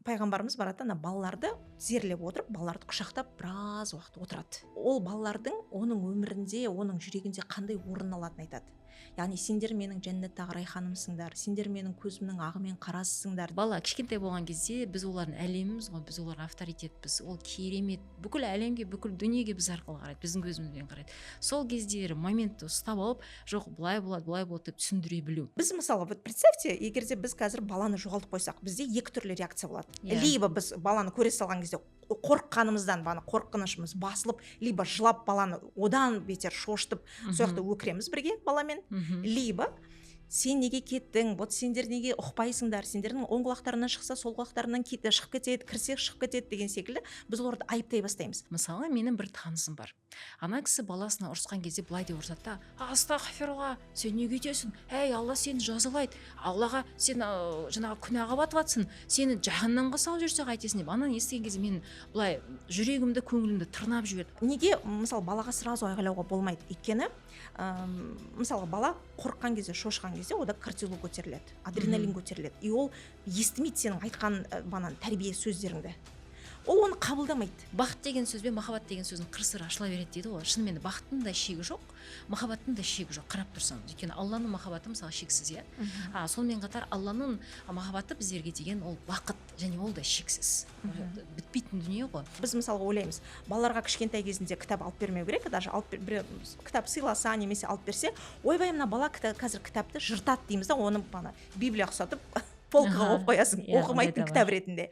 пайғамбарымыз барады, ана балаларды тізерлеп отырып, балаларды құшақтап біраз уақыт отырады. Ол балалардың оның өмірінде, оның жүрегінде қандай орын алатынын айтады. Яғни сендер менің жәннаттағы райханымсыңдар, сендер менің көзімнің ағы мен қарасысыңдар. Бала кішкентай болған кезде біз олардың әлеміміз ғой, біз оларға авторитетпіз, ол керемет, бүкіл әлемге, бүкіл дүниеге біз арқылы қарайды, біздің көзімізбен қарайды. Сол кездері моментті ұстап алып, жоқ былай болады деп түсіндіре білу. Біз мысалы, вот представьте, егер де біз қазір баланы жоғалтып қойсақ, бізде екі түрлі реакция болады. Либо біз баланы көре салған кезде қорыққанымыздан қорқынышымыз басылып, либо жылап баланы одан бетер шошытып, сол жақта өкіреміз бірге баламен. Либо сен неге кеттің, вот сендер неге ұқпайсыңдар, сендердің оң құлақтарынан шықса сол құлақтарынан шығып кетеді, кірсе шығып кетеді деген секілді біз оларды айыптай бастаймыз. Мысалы, менің бір танысым бар. Ана кісі баласына ұрысқан кезде былай деп ұрсады да: астағфирулла, сен неге өйтесің? Әй, Алла сені жазалайды. Аллаға сен жаңағы күнәға батып жатсың. Сені жаһаннамға салып жүрсе қайтесің деп. Ананы естіген кезде мен былай жүрегімді, көңілімді тырнап жіберді. Неге мысалы балаға сразу айғайлауға болмайды? Өйткені мысалы бала қорыққан кезде, шошқан кезде ода кортизол көтеріледі, адреналин көтеріледі. И ол естімейді сенің айтқан тәрбие сөздеріңді. Ол оны қабылдамайды. Бақыт деген сөз бен махаббат деген сөздің қыр-сыры ашыла береді дейді ғой. Шынымен бақыттың да шегі жоқ, махаббаттың да шегі жоқ, қарап тұрсаңыз. Өйткені Алланың махаббаты мысалы шексіз, иә. Сонымен қатар Алланың махаббаты біздерге деген ол бақыт, және ол да шексіз. Бітпейтін дүние ғой. Біз мысалы ойлаймыз, балаларға кішкентай кезінде кітап алып бермеу керек, даже кітап сыйласа немесе алып берсе, ойбай, мына бала қазір кітапты жыртады дейміз да, оны Библия ұқсатып полкаға қойып қоясың, оқымайтын кітап ретінде.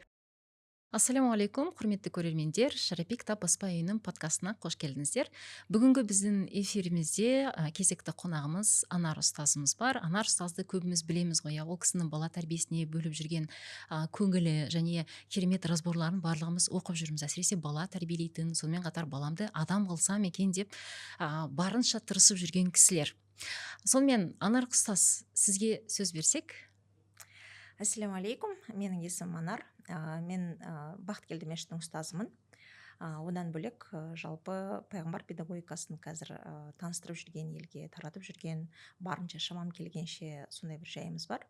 Ассалаумағалейкум, құрметті көрермендер, Шарапи кітап баспа үйінің подкастына қош келдіңіздер. Бүгінгі біздің эфирімізде кезекті қонағымыз Анар ұстазымыз бар. Анар ұстазды көбіміз білеміз ғой. Ол кісінің бала тәрбиесіне бөліп жүрген көңілі және керемет разборларын барлығымыз оқып жүрміз. Әсіресе бала тәрбиелейтін, сонымен қатар баламды адам қылсам екен деп барынша тырысып жүрген кісілер. Сонымен, Анар ұстаз, сізге сөз берсек. Ассалаумағалейкум, менің есімім Анар. Мен Бақыткелді мешітінің ұстазымын. Одан бөлек жалпы пайғамбар педагогикасын қазір таныстырып жүрген, елге таратып жүрген, барынша шамам келгенше сондай бір жайымыз бар.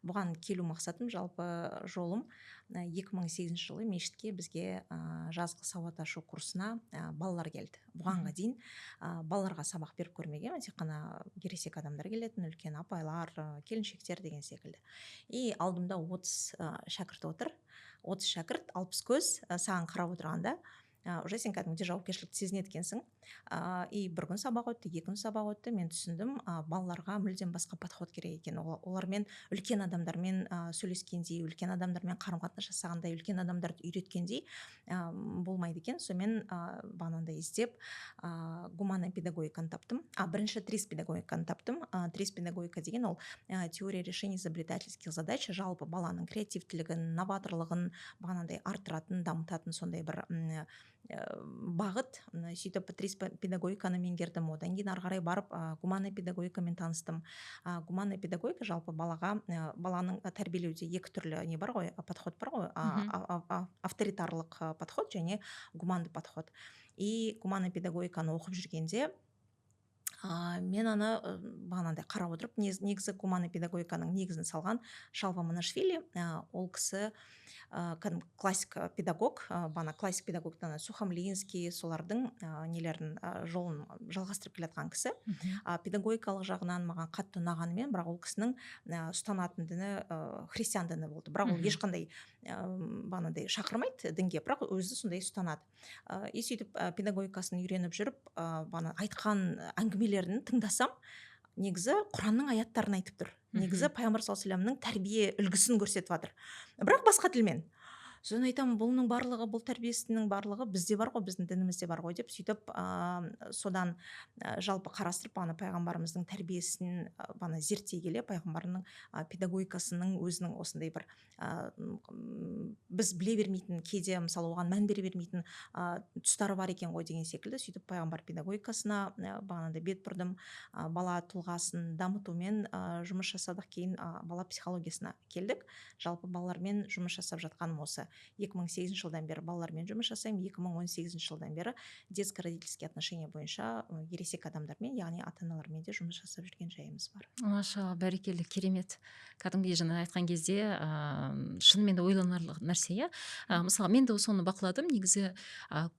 Бұған келу мақсатым, жалпы жолым 2008 жылы мешітке бізге жазғы сауат ашу курсына балалар келді. Бұғанға дейін балаларға сабақ беріп көрмеген, тек қана ересек адамдар келетін, үлкен апайлар, келіншектер деген секілді. И алдымда 30 шәкірт отыр. 30 шәкірт, 60 көз саған қарап отырғанда уже сен кәдімгідей жауапкершілікті сезінеді екенсің. И бір күн сабақ өтті, 2 күн сабақ өтті, мен түсіндім, балаларға мүлдем басқа подход керек екен. Олармен үлкен адамдармен сөйлескендей, үлкен адамдармен қарым-қатынас жасағандай, үлкен адамдарды үйреткендей болмайды екен. Сонымен бағанағыдай іздеп гуманная педагогиканы таптым. Бірінші трис педагогиканы таптым. Трис педагогика деген ол теория решения изобретательских задач, жалпы баланың креативтілігін, новаторлығын бағанағыдай арттыратын, дамытатын сондай бір бағыт. Сөйтіп трис педагогиканы меңгердім. Одан кейін ары қарай барып гуманная педагогикамен таныстым. Гуманная педагогика жалпы баланың тәрбиелеуде екі түрлі не бар ғой, подход бар ғой, авторитарлық подход және гуманды подход. И гуманная педагогиканы оқып жүргенде мен аны бағанағыдай қарап отырып, негізі гуманная педагогиканың негізін салған Шалва Манашвили. Ол кісі классик педагог, классик педагогтан Сухомлинский, солардың нелерін жолын жалғастырып келе жатқан кісі. Педагогикалық жағынан маған қатты ұнағанымен, бірақ ол кісінің ұстанатын діні христиан діні болды. Бірақ ол ешқандай бағанағыдай шақырмайды дінге, бірақ өзі сондай ұстанады. И сөйтіп педагогикасын үйреніп жүріп, айтқан әңгімелерін тыңдасам, негізі Құранның аяттарын айтып тұр. Негізі пайғамбар саллаллаху алейхи вассаламның тәрбие үлгісін көрсетіп жатыр. Бірақ басқа тілмен. Сосын айтамын, бұның барлығы, бұл тәрбиесінің барлығы бізде бар ғой, біздің дінімізде бар ғой деп сөйтіп содан жалпы қарастырып пайғамбарымыздың тәрбиесін зерттей келе, пайғамбарының педагогикасының өзінің осындай бір біз біле бермейтін, кейде мысалы оған мән бере бермейтін тұстары бар екен ғой деген секілді сөйтіп пайғамбар педагогикасына бағанағыдай бет бұрдым. Бала тұлғасын дамытумен жұмыс жасадық. Кейін бала психологиясына келдік. Жалпы балалармен жұмыс жасап жатқаным осы 2008 жылдан бері балалармен жұмыс жасаймын. 2018 жылдан бері детско-родительские отношения бойынша ересек адамдармен, яғни ата-аналармен де жұмыс жасап жүрген жайымыз бар. Машалла, бәрекелді, керемет. Кәдімгідей жаңа айтқан кезде шынымен де ойланарлық нәрсе, иә. Мысалы, мен де соны бақыладым. Негізі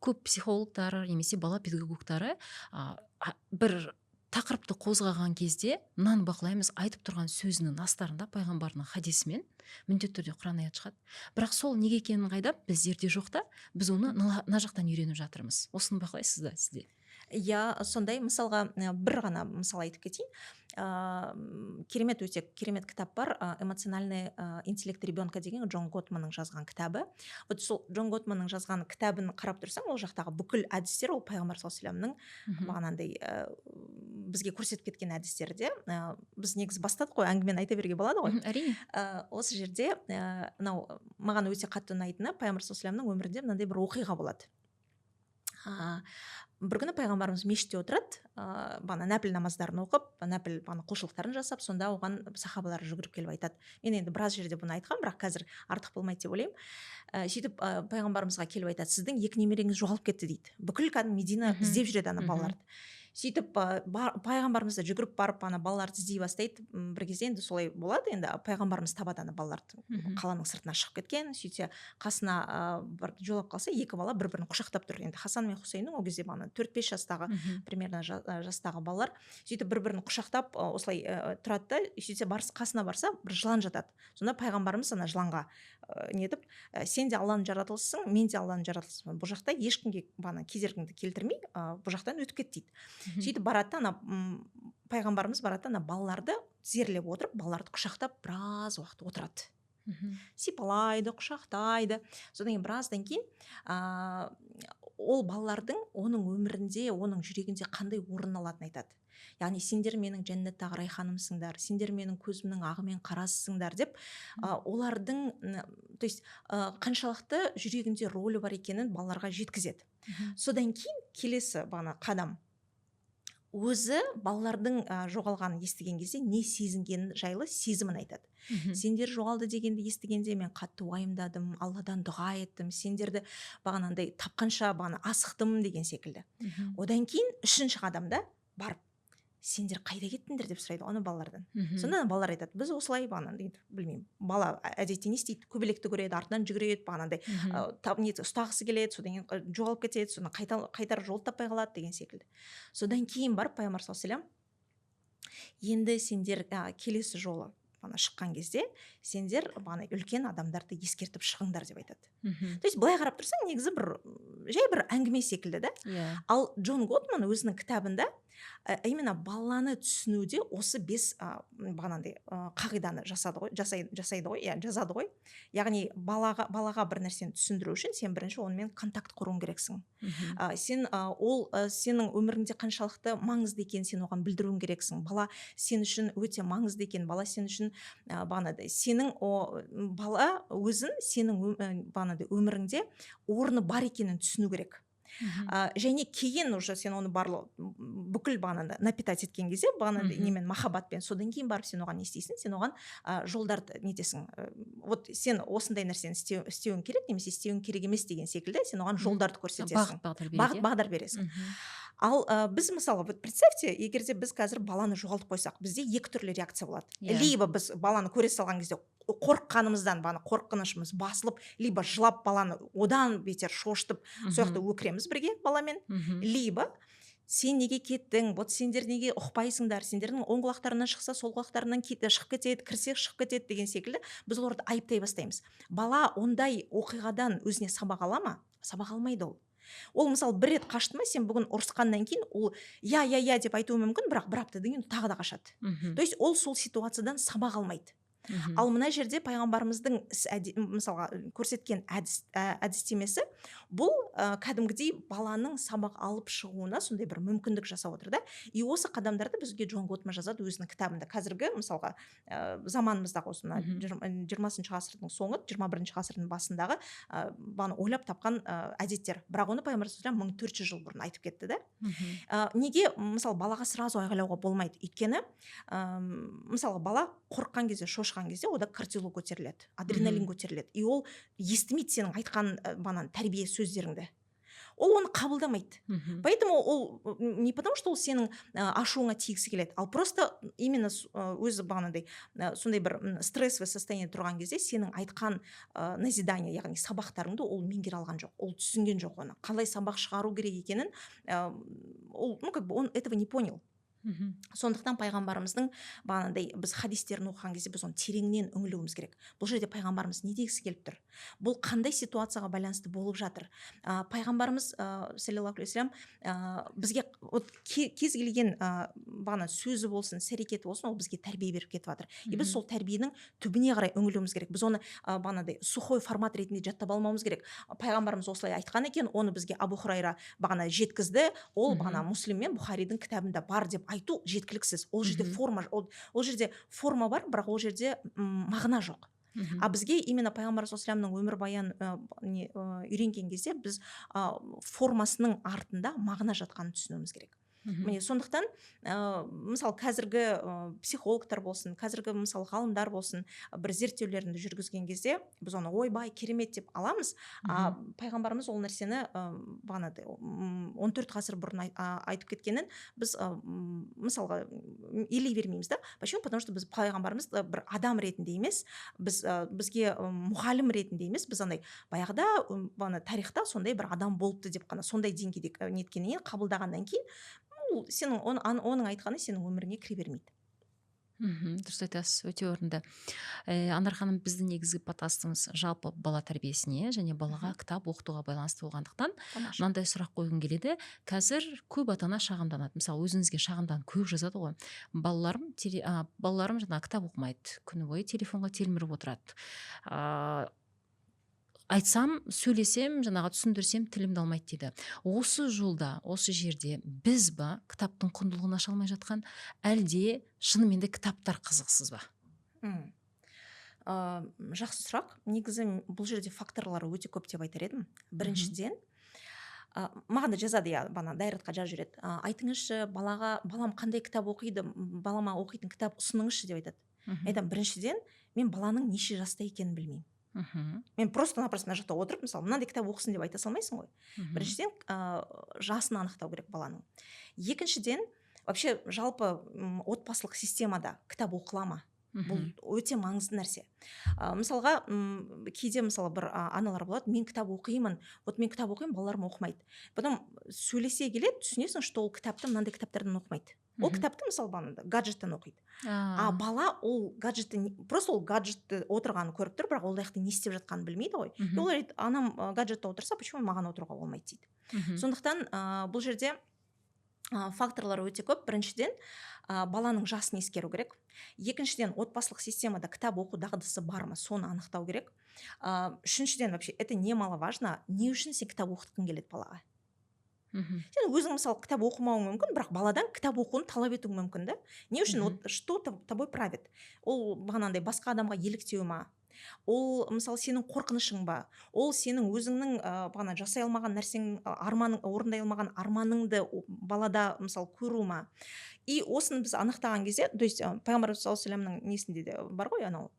көп психологтар немесе бала педагогтары бір тақырыпты қозғаған кезде мынаны бақылаймыз, айтып тұрған сөзінің астарында пайғамбардың хадисімен міндетті түрде Құран аят шығады. Бірақ сол неге екенін қайдап біздерде жоқ та, біз оны мына жақтан үйреніп жатырмыз. Осыны бақылайсыз да сізде? Иә, сондай мысалға бір ғана мысал айтып кетейін. Керемет, өте керемет кітап бар, эмоциональный интеллект ребенка деген Джон Готманның жазған кітабы. Вот сол Джон Готманның жазған кітабын қарап тұрсаң, ол жақтағы бүкіл әдістер ол пайғамбар саллаллаху алейхи вассаламның бағанандай бізге көрсетіп кеткен әдістерде. Біз негізі бастадық қой, әңгімені айта беруге болады ғой. Әрине. Осы жерде мынау маған өте қатты ұнайтыны, пайғамбар саллаллаху алейхи вассаламның өмірінде мынандай бір оқиға болады. Бір күні пайғамбарымыз мешітте отырады, бана нәпіл намаздарын оқып, нәпіл бана құлшылықтарын жасап, сонда оған сахабалар жүгіріп келіп айтады. Мен енді біраз жерде бұны айтқам, бірақ қазір артық болмайды деп ойлаймын. Сөйтіп пайғамбарымызға келіп айтады, сіздің 2 немереңіз жоғалып кетті дейді. Бүкіл кәдімгі Медина іздеп жүреді ана балаларды. Сөйтіп пайғамбарымыз да жүгіріп барып ана балаларды іздей бастайды. Бір кезде енді солай болады, енді пайғамбарымыз табады ана балаларды, қаланың сыртына шығып кеткен. Сөйтсе қасына бір жолап қалса, 2 бала бір-бірін құшақтап тұр. Енді Хасан мен Хусейннің ол кезде бана 4-5 жастағы примерно жастағы балалар сөйтіп бір-бірін құшақтап осылай тұрады да, сөйтсе қасына барса бір жылан жатады. Сонда пайғамбарымыз ана жыланға нетіп, сен де Алланың жаратылысың, мен де Алланың жаратылысымын. Бұл жақта ешкімге бана кедергіңді келтірмей, бұл жақтан өтіп кет дейді. Сөйтіп барады, ана пайғамбарымыз барады, ана балаларды тізерлеп отырып, балаларды құшақтап біраз уақыт отырады. Сипалайды, құшақтайды. Содан кейін біраздан кейін ол балалардың оның өмірінде, оның жүрегінде қандай орын алатынын айтады. Яғни сендер менің жәннаттағы райханымсыңдар, сендер менің көзімнің ағы мен қарасысыңдар деп, олардың, то есть қаншалықты жүрегінде рөлі бар екенін балаларға жеткізеді. Содан кейін келесі бана қадам, өзі балалардың жоғалғанын естіген кезде не сезінгені жайлы сезімін айтады. Сендер жоғалды дегенді естігенде мен қатты уайымдадым, Алладан дұға еттім, сендерді бағанандай тапқанша асықтым деген секілді. Одан кейін 3-ші қадамда барып, сендер қайда кеттіңдер деп сұрайды оны балалардан. Сонда балалар айтады, біз осылай дейді, білмеймін, бала әдетте не істейді, көбелекті көреді, артынан жүгіреді, бағанандай ұстағысы келеді, содан кейін жоғалып кетеді, содан қайтар жол таппай қалады деген секілді. Содан кейін барып пайғамбар саллаллаху алейхи вассалам, енді сендер келесі жолы шыққан кезде сендер үлкен адамдарды ескертіп шығыңдар деп айтады. То есть былай қарап тұрсаң, негізі жай бір әңгіме секілді да. Ал Джон Готман өзінің кітабында именно баланы түсінуде осы 5 қағиданы жазады ғой. Яғни балаға бір нәрсені түсіндіру үшін сен бірінші онымен контакт құруың керексің. Ол сенің өміріңде қаншалықты маңызды екенін сен оған білдіруің керексің. Бала сен үшін өте маңызды екен, бала сен үшін сенің бала өзін сенің өміріңде орны бар екенін түсіну керек. Және кейін уже сен оны бүкіл напитать еткен кезде немен махаббатпен, содан кейін барып сен оған не істейсің, сен оған жолдарды нетесің. Вот сен осындай нәрсені істеуің керек немесе істеуің керек емес деген секілді сен оған жолдарды көрсетесің, бағыт-бағдар бересің. Ал біз мысалы, представьте, егерде біз қазір баланы жоғалтып қойсақ, бізде 2 түрлі реакция болады. Либо біз баланы көре салған кезде қорыққанымыздан қорқынышымыз басылып, либо жылап баланы одан бетер шошытып, сол жақта өкіреміз бірге баламен. Либо сен неге кеттің, сендер неге ұқпайсыңдар, сендердің оң құлақтарынан шықса, сол құлақтарынан шығып кетеді, кірсе шығып кетеді деген секілді біз оларды айыптай бастаймыз. Бала ондай оқиғадан өзіне сабақ ала ма? Сабақ алмайды ол. Ол мысалы бір рет қашты ма, сен бүгін ұрысқаннан кейін ол я деп айтуы мүмкін, бірақ бір аптадан кейін тағы да қашады. То есть ол сол ситуациядан сабақ алмайды. Мгм. Ал мына жерде пайғамбарымыздың мысалға көрсеткен әдістемесі бұл кәдімгідей баланың сабақ алып шығуына сондай бір мүмкіндік жасап отыр да. И осы қадамдарды бізге Джон Готман жазады өзінің кітабында. Қазіргі мысалға заманымыздағы осы мына Мгм. 20 ғасырдың соңы 21 ғасырдың басындағы бағана ойлап тапқан әдеттер. Бірақ оны пайғамбар саллаллаху алейхи вассалам 1400 жыл бұрын айтып кетті да. Мгм. Неге мысалы балаға сразу айғайлауға болмайды? Өйткені мысалы бала қорыққан кезде, шошқан кезде ода кортизол көтеріледі, адреналин Мгм. көтеріледі. И ол естімейді сенің айтқан тәрбие сөздеріңді. Ол оны қабылдамайды. Мгм. Поэтому ол не потому, что ол сенің ашуыңа тигісі келеді, ал просто именно өзі бағанағыдай сондай бір стрессовый состояние тұрған кезде сенің айтқан назидание, яғни сабақтарыңды ол меңгере алған жоқ, ол түсінген жоқ оны. Қалай сабақ шығару керек екенін ол, как бы он этого не понял. Мгм. Сондықтан пайғамбарымыздың бағанағыдай біз хадистерін оқыған кезде біз оны тереңнен үңілуіміз керек. Бұл жерде пайғамбарымыз не дегісі келіп тұр? Бұл қандай ситуацияға байланысты болып жатыр? Пайғамбарымыз саллаллаху алейхи вассалам бізге кез келген бағана сөзі болсын, іс-әрекеті болсын, ол бізге тәрбие беріп кетіп жатыр. И біз сол тәрбиенің түбіне қарай үңілуіміз керек. Біз оны бағанағыдай сухой формат ретінде жаттап алмауымыз керек. Пайғамбарымыз осылай айтқан екен, оны бізге Абу Хурайра бағана жеткізді. Ол бағана Муслим мен Бухаридің кітабында бар деп айту жеткіліксіз. Ол жерде форма, ол жерде форма бар, бірақ ол жерде мағына жоқ. А бізге именно пайғамбар саллаллаху алейхи вассаламның өмірбаян үйренген кезде біз формасының артында мағына жатқанын түсінуіміз керек. Міне сондықтан мысалы қазіргі психологтар болсын, қазіргі мысалы ғалымдар болсын, бір зерттеулерді жүргізген кезде біз оны ойбай керемет деп аламыз. Пайғамбарымыз ол нәрсені бағанағыдай 14 ғасыр бұрын айтып кеткенін біз мысалға елей бермейміз да. Почему? Потому что біз пайғамбарымыз бір адам ретінде емес, бізге мұғалім ретінде емес, біз андай баяғыда тарихта сондай бір адам болыпты деп қана сондай деңгейде неткеннен қабылдағаннан кейін сенің оның айтқаны сенің өміріңе кіре бермейді. Дұрыс айтасыз, өте орынды. Анар ханым, біздің негізгі подкастымыз жалпы бала тәрбиесіне және балаға кітап оқытуға байланысты болғандықтан мынандай сұрақ қойғым келеді. Қазір көп ата ана шағымданады. Мысалы, өзіңізге шағымданып көп жазады ғой. Балаларым жаңа кітап оқымайды, күні бойы телефонға телміріп отырады. Айтсам, сөйлесем, жаңағы түсіндірсем, тілімді алмайды дейді. Осы жолда, осы жерде біз ба кітаптың құндылығын аша алмай жатқан, әлде шынымен де кітаптар қызықсыз ба? Жақсы сұрақ. Негізі бұл жерде факторлары өте көп деп айтар едім. Біріншіден, маған да жазады, дайратқа жазып жүреді. Айтыңызшы, балам қандай кітап оқиды, балама оқитын кітап ұсыныңызшы деп айтады. Айтам, біріншіден, мен баланың неше жаста екенін білмеймін. Мен просто-напросто мына жақта отырып, мысалы, мынандай кітап оқысын деп айта салмайсың ғой. Біріншіден, жасын анықтау керек баланың. Екіншіден, вообще жалпы отбасылық системада кітап оқыла ма? Бұл өте маңызды нәрсе. Мысалға, кейде мысалы бір аналар болады, мен кітап оқимын, мен кітап оқимын, балаларым оқымайды. Потом сөйлесе келеді, түсінесің, что ол кітапты мынандай кітаптардан оқымайды. Ол кітапты мысалы гаджеттен оқиды. А бала ол гаджетті, просто ол гаджетті отырғанын көріп тұр, бірақ ол жақта не істеп жатқанын білмейді ғой. Ол айтады, анам гаджетте отырса, почему маған отыруға болмайды дейді. Сондықтан бұл жерде факторлар өте көп. Біріншіден, баланың жасын ескеру керек. Екіншіден, отбасылық системада кітап оқу дағдысы бар ма, соны анықтау керек. Үшіншіден, вообще, это немаловажно, не үшін сен кітап оқытқың келеді балаға. Сен өзің мысалы кітап оқымауың мүмкін, бірақ баладан кітап оқуын талап етуің мүмкін да. Не үшін? Что тобой правит? Ол бағанағыдай басқа адамға еліктеу ма? Ол мысалы сенің қорқынышың ба? Ол сенің өзіңнің бағана жасай алмаған нәрсең, орындай алмаған арманыңды балада мысалы көру ма? И осыны біз анықтаған кезде, то есть пайғамбар саллаллаху алейхи вассаламның несінде де бар ғой, анау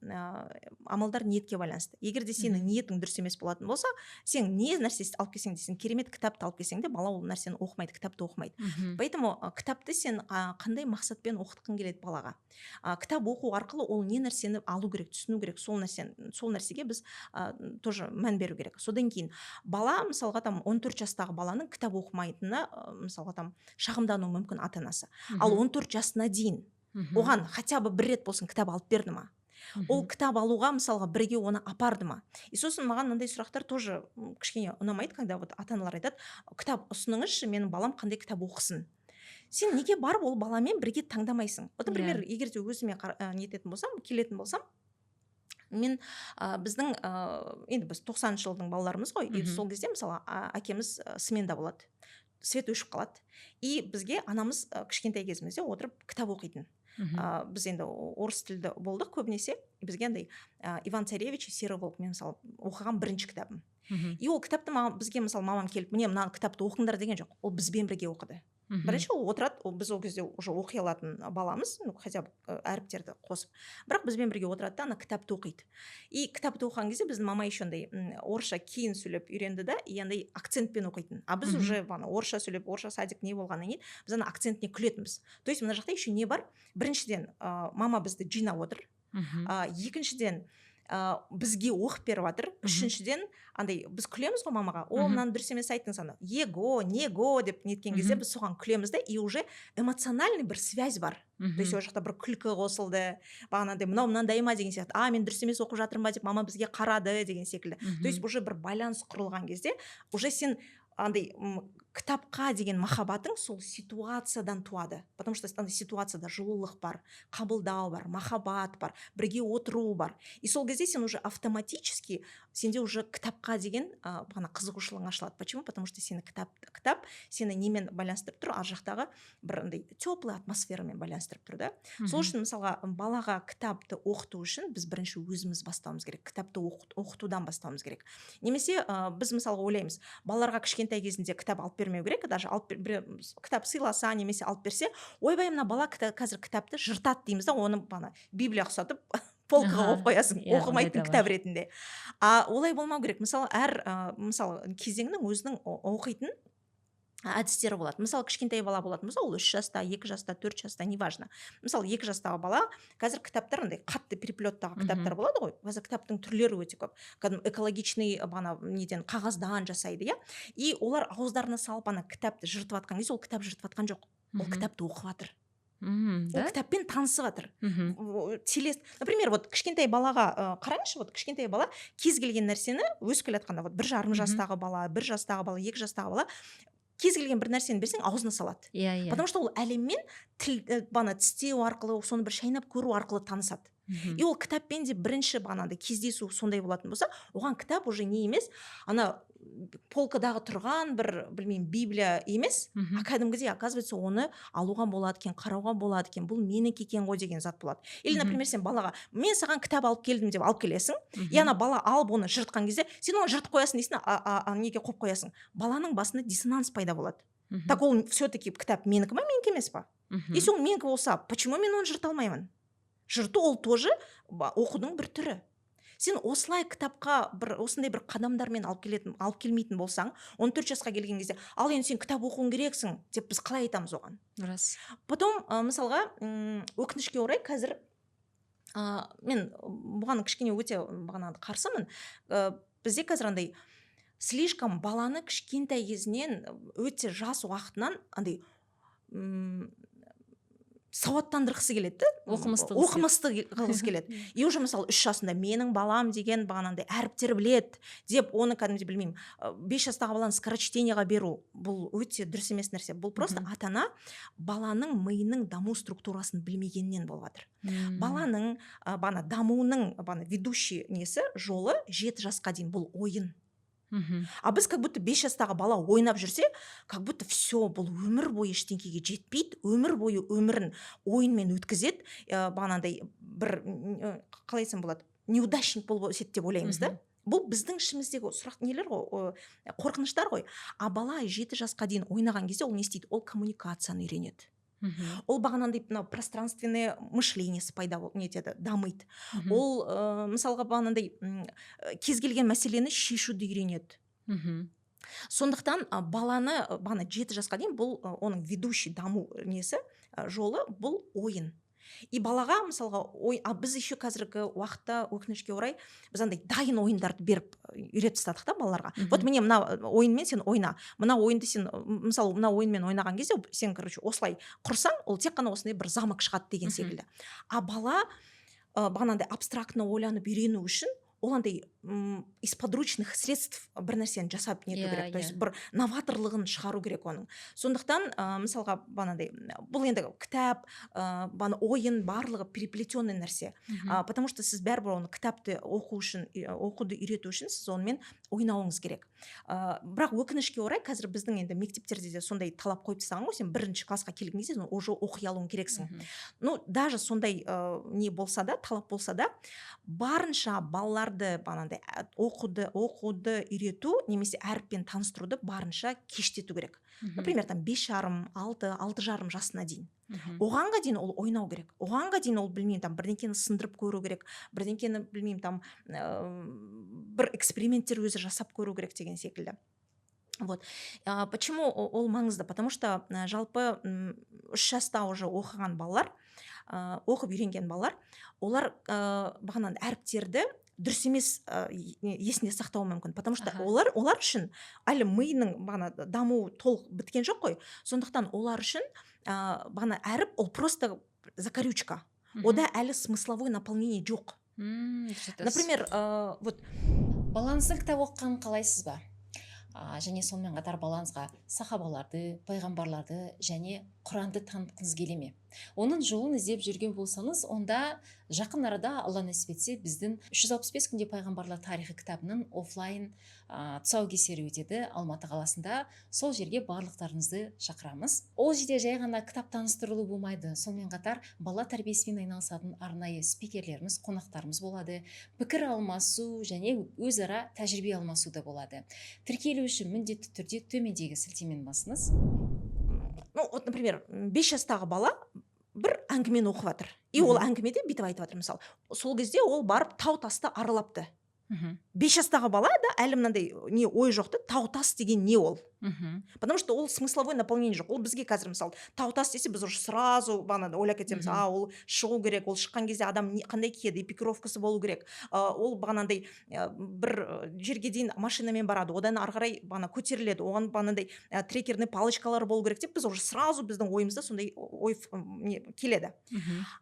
амалдар ниетке байланысты. Егер де сенің ниетің дұрыс емес болатын болса, сен не нәрсе алып келсең де, сен керемет кітапты алып келсең де, бала ол нәрсені оқымайды, кітапты оқымайды. Поэтому кітапты сен қандай мақсатпен оқытқың келеді балаға? Кітап оқу арқылы ол не нәрсені алу керек, түсіну керек, сол нәрсеге біз тоже мән беру керек. Содан кейін бала, мысалға 14 жастағы баланың кітап оқымайтынына, мысалға шағымдану мүмкін ата-анасы. Ал 14 жасына дейін оған хотя бы бір рет болсын кітап алып берді ма? Ол кітап алуға мысалға бірге оны апарды ма? И сосын маған мынандай сұрақтар тоже кішкене ұнамайды, когда вот ата-аналар айтады, кітап ұсыныңызшы, менің балам қандай кітап оқысын. Сен неге барып ол баламен бірге таңдамайсың? Вот, например, егер де өзіме нететін болсам, келетін болсам, мен біздің енді біз 90-шы жылдың балаларымыз ғой, и сол кезде мысалы әкеміз сменда болады, свет өшіп қалады, и бізге анамыз кішкентай кезімізде отырып кітап оқитын. Біз енді орыс тілді болдық көбінесе, бізге андай Иван Царевич и Серый волк, мен мысалы оқыған бірінші кітабым. И ол кітапты бізге мысалы мамам келіп, міне мына кітапты оқыңдар деген жоқ, ол бізбен бірге оқыды. Бірінші ол отырады, біз ол кезде уже оқи алатын баламыз, хотя бы әріптерді қосып, бірақ бізбен бірге отырады да ана кітапты оқиды. И кітапты оқыған кезде біздің мама еще андай орысша кейін сөйлеп үйренді да, и андай акцентпен оқитын. А біз уже орысша сөйлеп, орысша садик не болғаннан кейін біз ана акцентіне күлетінбіз. То есть мына жақта еще не бар? Біріншіден мама бізді жинап отыр. Екіншіден бізге оқып беріп жатыр. Үшіншіден андай біз күлеміз ғой мамаға, о мынаны дұрыс емес айттың саны, его него деп неткен кезде біз соған күлеміз да, и уже эмоциональный бір связь бар. То есть ол жақта бір күлкі қосылды, бағанағыдай мынау мынандай ма деген сияқты, мен дұрыс емес оқып жатырмын ба деп мама бізге қарады деген секілді. То есть уже бір байланыс құрылған кезде уже сен андай кітапқа деген махаббатың сол ситуациядан туады, потому что андай ситуацияда жылулық бар, қабылдау бар, махаббат бар, бірге отыру бар, и сол кезде сен уже автоматически сенде уже кітапқа деген бағана қызығушылығың ашылады. Почему? Потому что сені кітап сені немен байланыстырып тұр, ар жақтағы бір андай теплый атмосферамен байланыстырып тұр да. Сол үшін мысалға балаға кітапты оқыту үшін біз бірінші өзіміз бастауымыз керек, кітапты оқытудан бастауымыз керек. Немесе біз мысалға ойлаймыз, балаларға кішкентай кезінде кітап алып бермеу керек, даже кітап сыйласа немесе алып берсе, ойбай мына бала қазір кітапты жыртады дейміз да, оны Библия ұқсатып полкаға қойып қоясың, оқымайтын кітап ретінде. Олай болмау керек. Мысалы мысалы кезеңнің өзінің оқитын әдістері болады. Мысалы кішкентай бала болатын болса, ол 3 жаста, 2 жаста, 4 жаста, неважно. Мысалы 2 жастағы бала қазір кітаптар андай қатты переплеттағы кітаптар болады ғой. Қазір кітаптың түрлері өте көп. Кәдімгі экологичный неден қағаздан жасайды, иә. И олар ауыздарына салып ана кітапты жыртып атқан кезде, ол кітап жыртып атқан жоқ. Ол кітапты оқып жатыр. Ол кітаппен танысып жатыр. Например, вот кішкентай балаға қараңызшы, вот кішкентай бала кез келген нәрсені өсіп келе жатқанда, вот 1,5 жастағы бала, 1 жастағы бала, 2 жастағы бала кез келген бір нәрсені берсең аузына салады. Потому что ол әлеммен тістеу арқылы, соны бір шайнап көру арқылы танысады. И ол кітаппен де бірінші бағанағыдай кездесу сондай болатын болса, оған кітап уже не емес, ана полкадағы тұрған бір білмеймін Библия емес, кәдімгідей оказывается оны алуға болады екен, қарауға болады екен, бұл менікі екен ғой деген зат болады. Или, например, сен балаға мен саған кітап алып келдім деп алып келесің, и ана бала алып оны жыртқан кезде сен оны жыртып қоясың дейсің, неге қойып қоясың. Баланың басында диссонанс пайда болады. Так ол все-таки кітап менікі ма, менікі емес па? Если ол менікі болса, почему мен оны жырта алмаймын? Жырту ол тоже оқудың бір түрі. Сен осылай кітапқа осындай бір қадамдармен алып келмейтін болсаң, 14 жасқа келген кезде, ал енді сен кітап оқуың керексің деп біз қалай айтамыз оған? Рас. Потом, мысалға, өкінішке орай қазір мен бұған кішкене өте қарсымын. Бізде қазір андай слишком баланы кішкентай кезінен өте жас уақытынан андай сауаттандырғысы келеді, оқымысты қылғысы келеді. И уже мысалы 3 жасында менің балам деген бағанандай әріптер біледі деп, оны кәдімгідей білмеймін, 5 жастағы баланы скорочтениеға беру, бұл өте дұрыс емес нәрсе. Бұл просто ата-ана баланың миының даму структурасын білмегеннен болып жатыр. Баланың дамуының ведущий несі жолы 7 жасқа дейін, бұл ойын. А біз как будто 5 жастағы бала ойнап жүрсе, как будто все, бұл өмір бойы ештеңкеге жетпейді, өмір бойы өмірін ойынмен өткізеді, бағанандай бір, қалай айтсам болады, неудачник болып өседі деп ойлаймыз да. Бұл біздің ішіміздегі сұрақ нелер ғой, қорқыныштар ғой. А бала 7 жасқа дейін ойнаған кезде ол не істейді? Ол коммуникацияны үйренеді. Ол бағанандай пространственное мышлениесі пайда нетеді, дамиды. Ол мысалға бағанандай кез келген мәселені шешуді үйренеді. Сондықтан баланы 7 жасқа дейін бұл оның ведущий даму несі жолы, бұл ойын. И балаға мысалға біз еще қазіргі уақытта өкінішке орай біз андай дайын ойындарды беріп үйретіп тастадық та балаларға. Вот міне мына ойынмен сен ойна, мына ойынды сен мысалы мына ойынмен ойнаған кезде сен осылай құрсаң, ол тек қана осындай бір замок шығады деген секілді. А бала бағанандай абстрактны ойланып үйрену үшін ол андай из подручных средств бір нәрсені жасап нету керек, то есть бір новаторлығын шығару керек оның. Сондықтан мысалға банандай бұл енді кітап, ойын барлығы переплетенный нәрсе. Потому что сіз бәрібір оны кітапты оқуды үйрету үшін сіз онымен ойнауыңыз керек. Бірақ өкінішке орай қазір біздің енді мектептерде де сондай талап қойып тастаған ғой, сен бірінші классқа келген кезде уже оқи алуың керексің. Ну даже сондай не болса да, талап болса да, барынша балаларды банандай оқуды үйрету немесе әріппен таныстыруды барынша кештету керек. Например, там 5,5, 6,5 жасына дейін. Оғанға дейін ол ойнау керек. Оғанға дейін ол білмеймін, там бірдеңкені сындырып көру керек, бірдеңкені білмеймін, там бір эксперименттер өзі жасап көру керек деген секілді. Вот. Почему ол маңызды? Потому что жалпы 3 жаста уже оқыған балалар, оқып үйренген балалар, олар бағанан әріптерді дұрыс емес есінде сақтауы мүмкін, потому что олар үшін әлі миының дамуы толық біткен жоқ қой. Сондықтан олар үшін бағана әріп ол просто закорючка. Ода әлі смысловой наполнение жоқ. Например, вот балаңыздың кітап оқығанын қалайсыз ба? Және сонымен қатар балаңызға сахабаларды, пайғамбарларды және Құранды танытқыңыз келе ме? Оның жолын іздеп жүрген болсаңыз, онда жақын арада Алла нәсіп етсе біздің 365 күнде пайғамбарлар тарихы кітабының офлайн тұсаукесері өтеді Алматы қаласында. Сол жерге барлықтарыңызды шақырамыз. Ол жерде жай ғана кітап таныстырылу болмайды. Сонымен қатар бала тәрбиесімен айналысатын арнайы спикерлеріміз, қонақтарымыз болады. Пікір алмасу және өзара тәжірибе алмасу да болады. Тіркелу үшін міндетті түрде төмендегі сілтемені басыңыз. Ну, вот, например, 5 жастағы бала бір әңгімені оқып жатыр. И ол әңгімеде бүйтіп айтып жатыр, мысалы. Сол кезде ол барып тау тасты аралапты. 5 жастағы бала да әлі мынандай не ой жоқты, тау тас деген не ол? Потому что ол смысловой наполнение жоқ. Ол бізге қазір мысалы тау тас десе біз уже сразу ойлап кетеміз, ол шығу керек, ол шыққан кезде адам қандай киеді, экипировкасы болу керек. Ол бағанандай бір жерге дейін машинамен барады, одан ары қарай көтеріледі, оған бағанандай трекерный палочкалар болу керек деп біз уже сразу біздің ойымызда сондай ой келеді.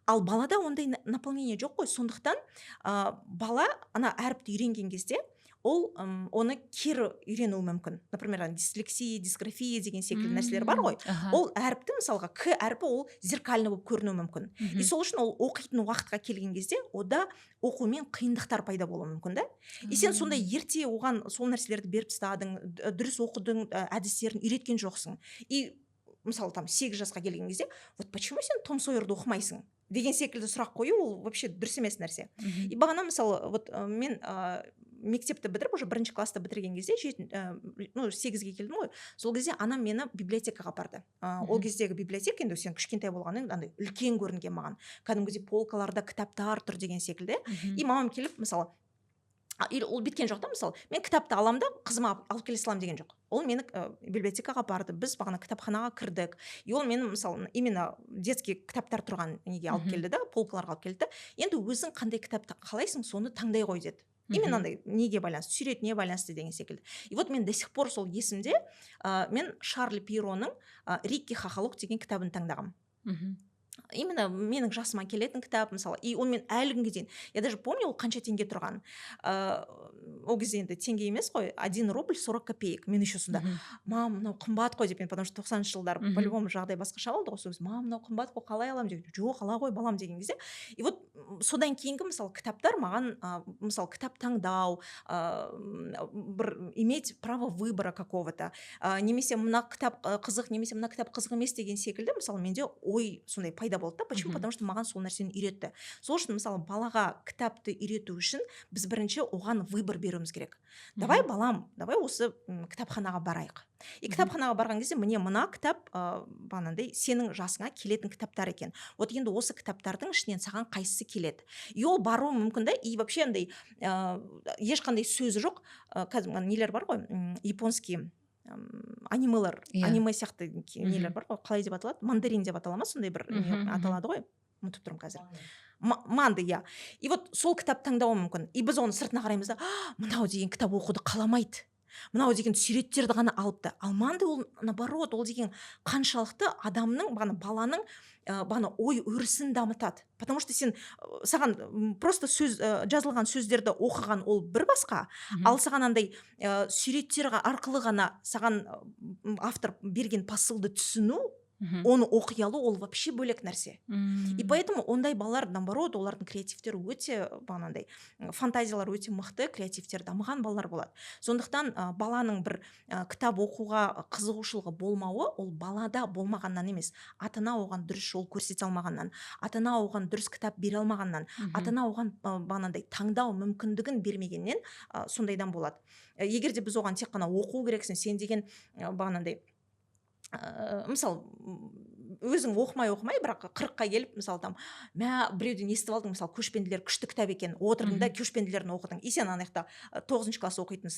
Ал балада ондай наполнение жоқ қой. Сондықтан бала ана әріпті үйренген кезде ол оны кері үйренуі мүмкін. Например, дислексия, дисграфия деген секілді нәрселер бар ғой. Ол әріпті, мысалға, к әріпі ол зеркально болып көрінуі мүмкін. И сол үшін ол оқитын уақытқа келген кезде ода оқумен қиындықтар пайда болуы мүмкін да. И сен сондай ерте оған сол нәрселерді беріп тастадың, дұрыс оқудың әдістерін үйреткен жоқсың. И мысалы там 8 жасқа келген кезде, вот почему сен Том Сойерді оқымайсың? Деген секілді сұрақ қою ол вообще дұрыс емес нәрсе. И бағана мысалы, вот мен мектепті бітіріп, уже 1 класты бітірген кезде, 8-ге келдім ғой, сол кезде анам мені библиотекаға апарды. Ол кездегі библиотека, енді сен кішкентай болғаннан андай үлкен көрінген маған. Кәдімгідей полкаларда кітаптар тұр деген секілді. И мамам келіп, мысалы, ол біткен жоқ та, мысалы, мен кітапты алам да қызыма алып келе салам деген жоқ. Ол мені библиотекаға апарды, біз бағана кітапханаға кірдік. И ол мені, мысалы, именно детский кітаптар тұрған неге алып келді да, полкаларға алып келді. Енді өзің қандай кітапты қалайсың, соны таңдай ғой деді. Именно андай неге байланысты, сюретіне байланысты деген секілді. И вот мен до сих пор сол есімде, мен Шарль Пьероның Рикки Хахалок деген кітабын таңдағам. Именно менің жасыма келетін кітап, мысалы, и ол мен әлі күнге дейін, я даже помню, ол қанша теңге тұрған. Ол кезде енді теңге емес қой, 1 рубль 40 копеек. Мен еще сонда, мам, мынау қымбат қой деп, потому что 90-шы жылдар по-любому жағдай басқаша болды ғой. Мам, мынау қымбат қой, қалай алам деп, жоқ, ала ғой балам деген кезде. И вот содан кейінгі, мысалы, кітаптар маған, мысалы, кітап таңдау, бір иметь право выбора какого-то, немесе мына кітап қызық, немесе мына кітап қызық емес деген секілді, мысалы, менде ой сондай пайда болды да. Почему? Потому что маған сол нәрсені үйретті. Сол үшін, мысалы, балаға кітапты үйрету үшін біз бірінші оған выбор беруіміз керек. Давай, балам, давай осы кітапханаға барайық. И кітапханаға барған кезде міне мына кітап бағанандай сенің жасыңа келетін кітаптар екен. Вот енді осы кітаптардың ішінен саған қайсысы келеді. И ол баруы мүмкін да. И вообще андай ешқандай сөзі жоқ. Қазір нелер бар ғой, японский анимелар, аниме сияқты нелер бар ғой, қалай деп аталады? Мандарин деп атала ма? Сондай бір аталады ғой. Ұмытып тұрмын қазір. Манды, иә. И вот сол кітап таңдауы мүмкін. И біз оны сыртына қараймыз да, мынау деген кітап оқуды қаламайды. мынау деген суреттерді ғана алыпты. Ал мынандай ол наоборот, ол деген қаншалықты адамның баланың ой өрісін дамытады. Потому что сен саған просто жазылған сөздерді оқыған ол бір басқа, Мгм. ал саған андай суреттер арқылы ғана саған автор берген посылды түсіну, Мгм. оны оқи алу, ол вообще бөлек нәрсе. И М. поэтому ондай балалар, наоборот, олардың креативтері өте бағанандай фантазиялары өте мықты, креативтері дамыған балалар болады. Сондықтан баланың бір кітап оқуға қызығушылығы болмауы, ол балада болмағаннан емес, ата ана оған дұрыс жол көрсете алмағаннан, ата ана оған дұрыс кітап бере алмағаннан, ата Мгм. ана оған бағанандай таңдау мүмкіндігін бермегеннен сондайдан болады. Егер де біз оған тек қана оқу керексің, сен деген бағанандай мысалы өзің оқымай бірақ 40-қа келіп, мысалы там біреуден естіп алдың, мысалы көшпенділер күшті кітап екен, отырдың да Мгм. көшпенділерін оқыдың, и сен ана жақта 9 класс оқитын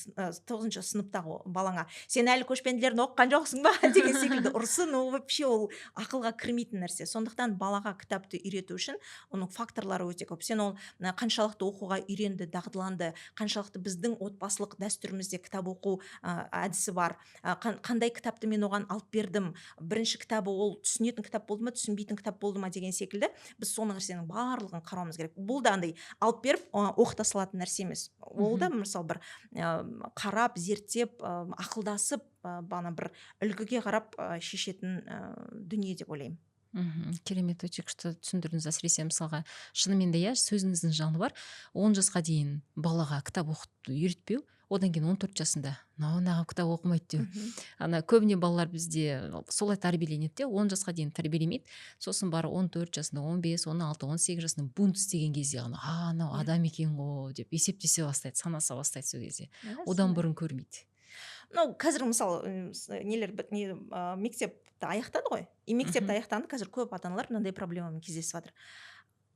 9 сыныптағы балаңа сен әлі көшпенділерін оқыған жоқсың ба деген секілді ұрсын, ол вообще ол ақылға кірмейтін нәрсе. Сондықтан балаға кітапты үйрету үшін оның факторлары өте көп. Сен ол қаншалықты оқуға үйренді, дағдыланды, қаншалықты біздің отбасылық дәстүрімізде кітап оқу әдісі бар, қандай кітапты мен оған алып бердім, бірінші кітабы ол түсінетін кітап болды ма, түсінбейтін кітап болды ма деген секілді біз соны нәрсенің барлығын қарауымыз керек. Бұл да андай алып беріп оқыта салатын нәрсе емес. Ол да мысалы бір қарап, зерттеп, ақылдасып, бір үлгіге қарап шешетін дүние деп ойлаймын. Мгм. Керемет, өте күшті түсіндірдіңіз. Әсіресе мысалға шынымен де иә, сөзіңіздің жаны бар. 10 жасқа дейін балаға кітап оқытуды үйретпеу, одан кейін 14 жасында мынаған кітап оқымайды деу. Ана көбіне балалар бізде солай тәрбиеленеді де, 10 жасқа дейін тәрбиелемейді. Сосын бары 14 жасында, 15, 16, 18 жасында бунт істеген кезде ғана, анау Иә. адам екен ғой деп есептесе бастайды, санаса бастайды сол кезде. Иә, Одан сондай. бұрын көрмейді. Қазір мысалы мектепті аяқтады ғой, и мектепті Мгм. аяқтағанда қазір көп ата аналар мынандай проблемамен кездесіп жатыр.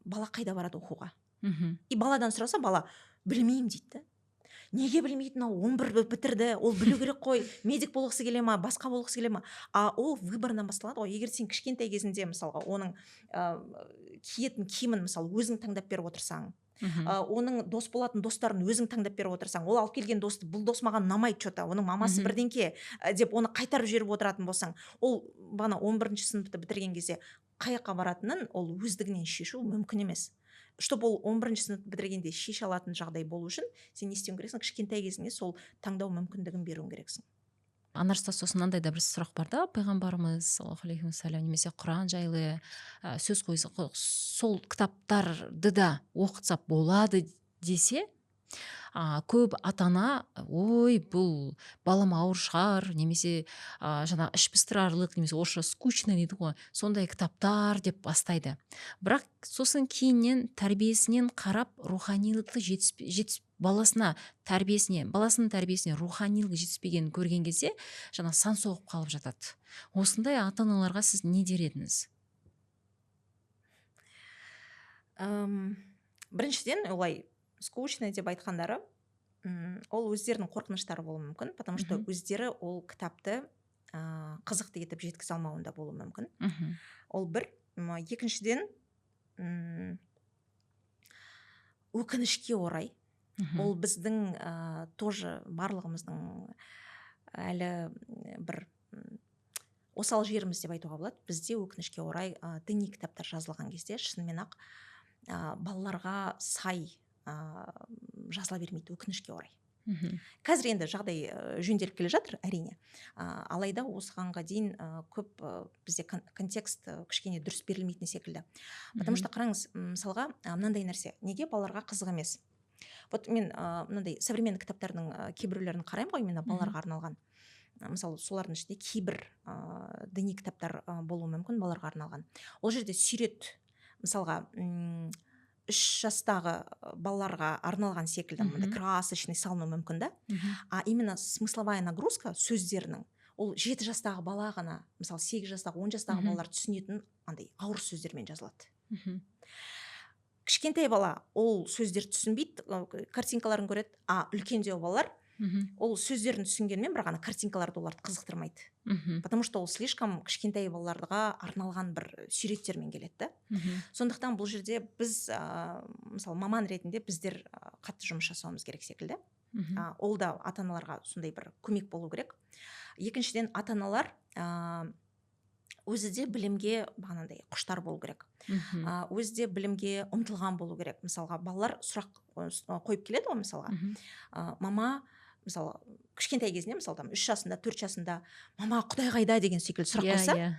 Бала қайда барады оқуға? Мгм. И баладан сұраса, бала білмеймін дейді да. Неге білмейді, мынау 11 бітірді, ол білу керек қой, медик болғысы келе ма, басқа болғысы келе ма? Ол выборынан басталады ғой. Егер сен кішкентай кезінде мысалға оның киетін киімін мысалы өзің таңдап беріп отырсаң, Мгм. оның дос болатын достарын өзің таңдап беріп отырсаң, ол алып келген досты, бұл дос маған ұнамайды что-то, оның мамасы Мгм. бірдеңке деп оны қайтарып жіберіп отыратын болсаң, ол 11 сыныпты бітірген кезде қай жаққа баратынын ол өздігінен шешу мүмкін емес. Чтобы ол 11 сыныпты бітіргенде шеше алатын жағдай болу үшін сен не істеуің керексің? Кішкентай кезіңде сол таңдау мүмкіндігін беруің керексің. Анарста сосын мынандай да бір сұрақ бар да, пайғамбарымыз саллаллаху алейхи уассалам немесе құран жайлы сөз қойса, сол кітаптарды да оқытса болады десе, көп ата ана ой бұл балам ауыр шығар, немесе жаңа іш пыстырарлық, немесе орысша скучно дейді ғой, сондай кітаптар деп бастайды. Бірақ сосын кейіннен тәрбиесінен қарап руханилықты баласының тәрбиесіне руханилық жетіспегенін көрген кезде жаңа сан соғып қалып жатады. Осындай ата аналарға сіз не дер едіңіз? Біріншіден олай скучно деп айтқандары ол өздерінің қорқыныштары болуы мүмкін, потому что өздері ол кітапты қызықты етіп жеткізе алмауында болуы мүмкін. Мгм. Ол бір. Екіншіден, м, өкінішке орай, Мгм. ол біздің тоже барлығымыздың әлі бір осал жеріміз деп айтуға болады. Бізде өкінішке орай діни кітаптар жазылған кезде шынымен ақ балаларға сай жазыла бермейді, өкінішке орай. Мгм. Қазір енді жағдай жөнделіп келе жатыр, әрине. Алайда осығанға дейін көп бізде контекст кішкене дұрыс берілмейтін секілді. Потому что қараңыз, мысалға мынандай нәрсе, неге балаларға қызық емес? Вот мен мынандай современный кітаптардың кейбіреулерін қараймын ғой, именно балаларға арналған. Мысалы солардың ішінде кейбір діни кітаптар болуы мүмкін балаларға арналған. Ол жерде сүйрет, мысалға 3 жастағы балаларға арналған секілді мындай красочный салынуы мүмкін да. А именно смысловая нагрузка сөздерінің ол 7 жастағы бала ғана, мысалы 8 жастағы, 10 жастағы балалар түсінетін андай ауыр сөздермен жазылады. Кішкентай бала ол сөздерді түсінбейді, картинкаларын көреді, үлкендеу балалар ол сөздерін түсінгенмен бірақ ана картинкаларды оларды қызықтырмайды. Потому что ол слишком кішкентай балаларға арналған бір суреттермен келеді да. Сондықтан бұл жерде біз мысалы маман ретінде біздер қатты жұмыс жасауымыз керек секілді. Мгм. Ол да ата-аналарға сондай бір көмек болу керек. Екіншіден, ата-аналар өзі де білімге бағанағыдай құштар болу керек. Мгм. Өзі де білімге ұмтылған болу керек. Мысалға, балалар сұрақ қойып келеді ғой, мысалға. Мгм. Мама, мысалы, кішкентай кезінде, мысалы, там 3 жасында, 4 жасында, мама, Құдай қайда деген секілді сұрақ Иә, қойса, иә.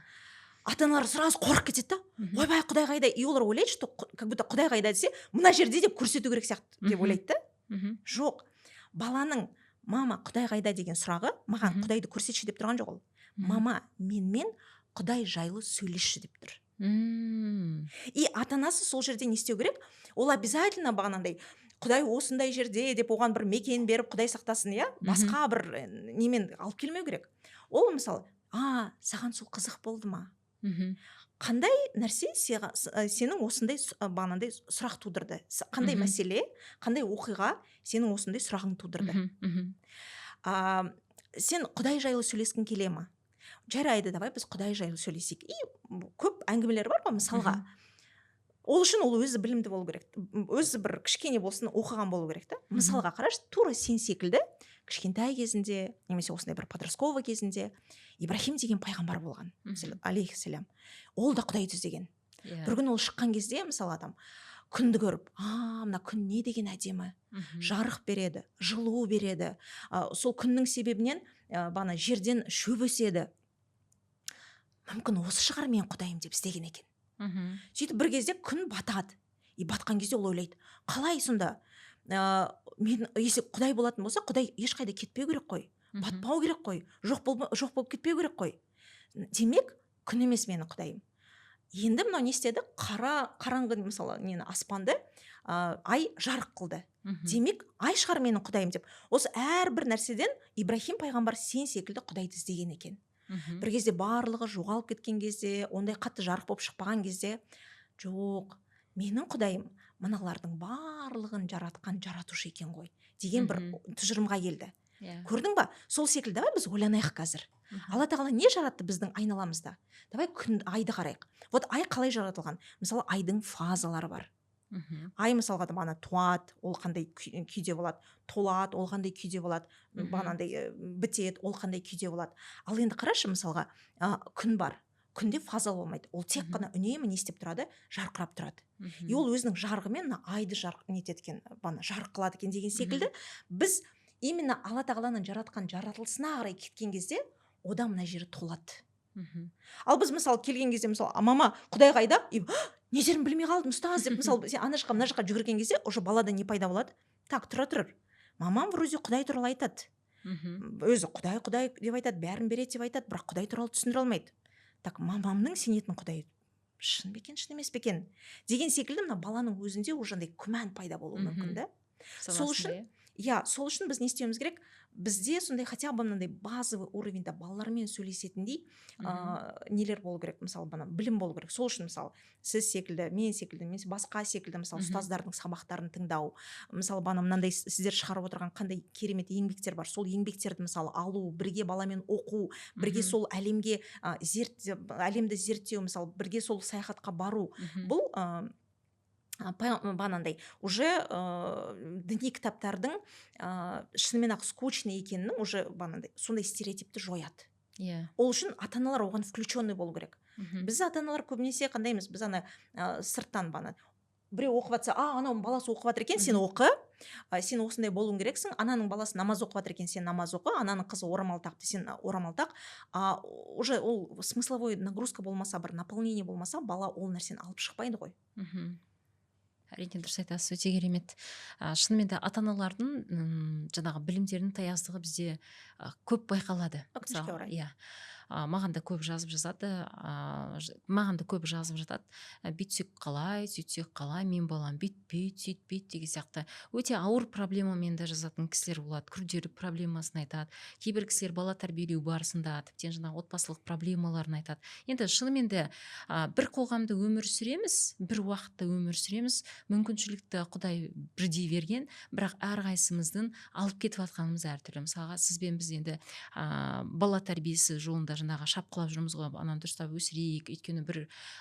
ата-аналар сразу қорқып кетеді да. Мгм. Ойбай, Құдай қайда? И олар ойлайды, что как будто Құдай қайда десе, мына жерде деп көрсету керек сияқты деп Мгм. ойлайды да. Мгм. Жоқ. Баланың мама, Құдай қайда деген сұрағы маған Мгм. Құдайды көрсетші деп тұрған жоқ ол. Мгм. Мама, менімен Құдай жайлы сөйлесші деп тұр. М. И ата-анасы сол жерде не істеу керек? Ол обязательно бағанағыдай Құдай осындай жерде деп оған бір мекен беріп, Құдай сақтасын, иә, Мгм. басқа бір немен алып келмеу керек. Ол мысалы, саған сол қызық болды ма? Мгм. Қандай нәрсе сенің осындай бағанағыдай сұрақ тудырды? Қандай Мгм. мәселе, қандай оқиға сенің осындай сұрағың тудырды? Мгм. Мгм. А, Сен Құдай жайлы сөйлескің келе ма? Жарайды, давай біз Құдай жайлы сөйлесейік. И көп әңгімелер бар ғой, мысалға. Мгм. Ол үшін ол өзі білімді болу керек. Өзі бір кішкене болсын оқыған болу керек та. Мгм. Мысалға қарашы, тура сен секілді кішкентай кезінде, немесе осындай бір подростковый кезінде Ибрахим деген пайғамбар болған, Мгм. алейхиссалям. Ол да Құдайды іздеген. Иә. Бір күні ол шыққан кезде, мысалы, адам күнді көріп, мына күн не деген әдемі, Мгм. жарық береді, жылу береді. Сол күннің себебінен бана жерден шөп өседі. Мүмкін осы шығар мен Құдайым деп істеген екен. Мгм. Сөйтіп бір кезде күн батады. И батқан кезде ол ойлайды, қалай сонда мен если Құдай болатын болса, Құдай ешқайда кетпеу керек қой, Мгм. батпау керек қой, жоқ болып кетпеу керек қой. Демек, күн емес менің Құдайым. Енді мынау не істеді? Қараңғы, мысалы, нені, аспанды ай жарық қылды. Мгм. Демек, ай шығар менің Құдайым деп. Осы әрбір нәрседен Ибрахим пайғамбар сен секілді Құдайды іздеген екен. Мгм. Бір кезде барлығы жоғалып кеткен кезде, ондай қатты жарық болып шықпаған кезде, жоқ, менің Құдайым мыналардың барлығын жаратқан жаратушы екен ғой деген бір Мгм. тұжырымға келді. Иә. Көрдің ба? Сол секілді, давай біз ойланайық қазір. Мгм. Алла тағала не жаратты біздің айналамызда? Давай айды қарайық. Вот ай қалай жаратылған? Мысалы, айдың фазалары бар. Мгм. Ай, мысалға, туады, ол қандай күйде болады, толады, ол қандай күйде болады, Мгм. бағанағыдай бітеді, ол қандай күйде болады. Ал енді қарашы, мысалға, күн бар. Күнде фаза болмайды. Ол тек қана үнемі не істеп тұрады? Жарқырап тұрады. И ол өзінің жарығымен мына айды нетеді екен, жарық қылады екен деген секілді. Біз именно Алла тағаланың жаратқан жаратылысына қарай кеткен кезде, одан мына жері толады. Мгм. Ал біз, мысалы, келген кезде, мысалы, мама, Құдай қайда? Не жерін білмей қалдым, ұстаз деп, мысалы, сен ана жаққа мына жаққа жүгірген кезде, уже балада не пайда болады? Так, тұр. Мамам вроде Құдай туралы айтады. Мгм. Өзі Құдай деп айтады, бәрін береді деп айтады, бірақ Құдай туралы түсіндіре алмайды. Так, мамамның сенетін Құдай шын бекен, шын емес бекен деген секілді, мына баланың өзінде уже күмән пайда болуы мүмкін да. Сол үшін, сол үшін біз не істеуіміз керек? Бізде сондай хотя бы мынандай базовый уровеньда балалармен сөйлесетіндей нелер болу керек, мысалы, білім болу керек. Сол үшін, мысалы, сіз секілді, мен секілді, басқа секілді, мысалы, ұстаздардың сабақтарын тыңдау, мысалы, мынандай сіздер шығарып отырған қандай керемет еңбектер бар, сол еңбектерді, мысалы, алу, бірге баламен оқу, бірге сол әлемді зерттеу, мысалы, бірге сол саяхатқа бару. Бұл банандай уже діни кітаптардың шынымен ақ скучный екенінің уже банандай сондай стереотипті жояды. Иә. Ол үшін ата-аналар оған включенный болу керек. Біз ата-аналар көбінесе қандаймыз? Біз сырттан біреу оқып жатса, анау баласы оқып жатыр екен, сен оқы, сен осындай болуың керексің, ананың баласы намаз оқып жатыр екен, сен намаз оқы, ананың қызы орамал тақты, сен орамал тақ. Уже ол смысловой нагрузка болмаса, бір наполнение болмаса, бала ол нәрсені алып шықпайды ғой. Әрине, дұрыс айтасыз, өте керемет. Шынымен де ата-аналардың жаңағы білімдерінің таяздығы бізде көп байқалады. Өкінішке орай. Иә. Маған да көп жазып жатады, бүйтсек қалай, сөйтсек қалай, мен балам бүйтпейді, сөйтпейді деген сияқты өте ауыр проблемамен де жазатын кісілер болады, күрделі проблемасын айтады. Кейбір кісілер бала тәрбиелеу барысында тіптен жаңағы отбасылық проблемаларын айтады. Енді шынымен де бір қоғамда өмір сүреміз, бір уақытта өмір сүреміз, мүмкіншілікті Құдай бірдей берген, бірақ әрқайсымыздың алып кетіп жатқанымыз әртүрлі. Мысалға, сізбен біз енді бала тәрбиесі жолында жаңағы шапқылап жүрміз ғой, ананы дұрыстап өсірейік, өйткені бір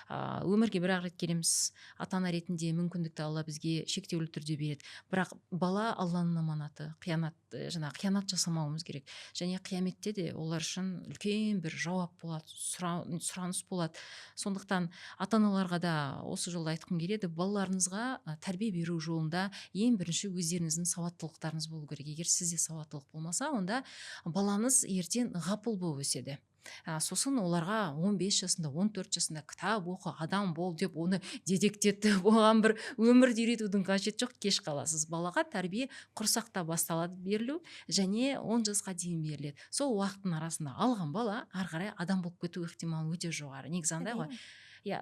өмірге бір ақ рет келеміз, ата ана ретінде мүмкіндікті алла бізге шектеулі түрде береді, бірақ бала Алланың аманаты, жаңағы қиянат жасамауымыз керек, және қияметте де олар үшін үлкен бір жауап болады, сұраныс болады. Сондықтан ата аналарға да осы жолда айтқым келеді, балаларыңызға тәрбие беру жолында ең бірінші өздеріңіздің сауаттылықтарыңыз болу керек. Егер сізде сауаттылық болмаса, онда балаңыз ертең ғапыл болып өседі. Сосын оларға 15 жасында, 14 жасында кітап оқы, адам бол деп оны дедектетіп, оған бір өмірді үйретудің қажеті жоқ. Кеш қаласыз. Балаға тәрбие құрсақта басталады берілу, және 10 жасқа дейін беріледі. Сол уақыттың арасында алған бала ары қарай адам болып кету ықтималы өте жоғары. Негізі андай ғой.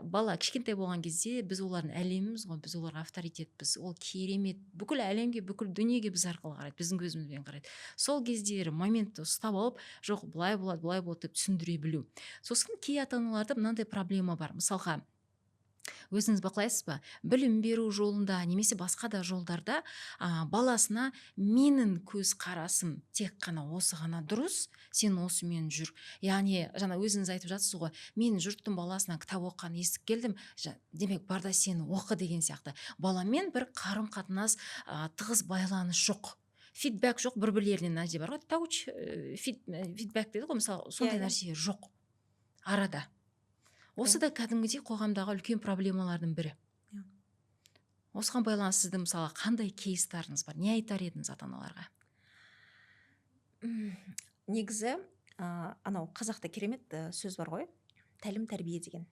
Бала кішкентай болған кезде біз олардың әлеміміз ғой, біз оларға авторитетпіз, ол керемет, бүкіл әлемге, бүкіл дүниеге біз арқылы қарайды, біздің көзімізбен қарайды. Сол кездері моментті ұстап алып, жоқ былай болады деп түсіндіре білу. Сосын кей ата аналарда мынандай проблема бар. Мысалға, өзіңіз бақылайсыз ба, білім беру жолында немесе басқа да жолдарда баласына менің көз қарасым тек қана осы ғана дұрыс, сен осымен жүр. Яғни жаңа өзіңіз айтып жатсыз ғой, мен жұрттың баласынан кітап оқығанын естіп келдім, демек барда сен оқы деген сияқты. Баламен бір қарым қатынас тығыз байланыс жоқ. Фидбәк жоқ, бір-бірлерінен нәрсе бар ғой, тауч фидбәк дейді ғой, мысалы сондай нәрсе жоқ арада. Осы да кәдімгідей қоғамдағы үлкен проблемалардың бірі. Осыған байланысты сіздің мысалы қандай кейстарыңыз бар? Не айтар едіңіз ата аналарға? Негізі анау қазақта керемет сөз бар ғой, тәлім тәрбие деген.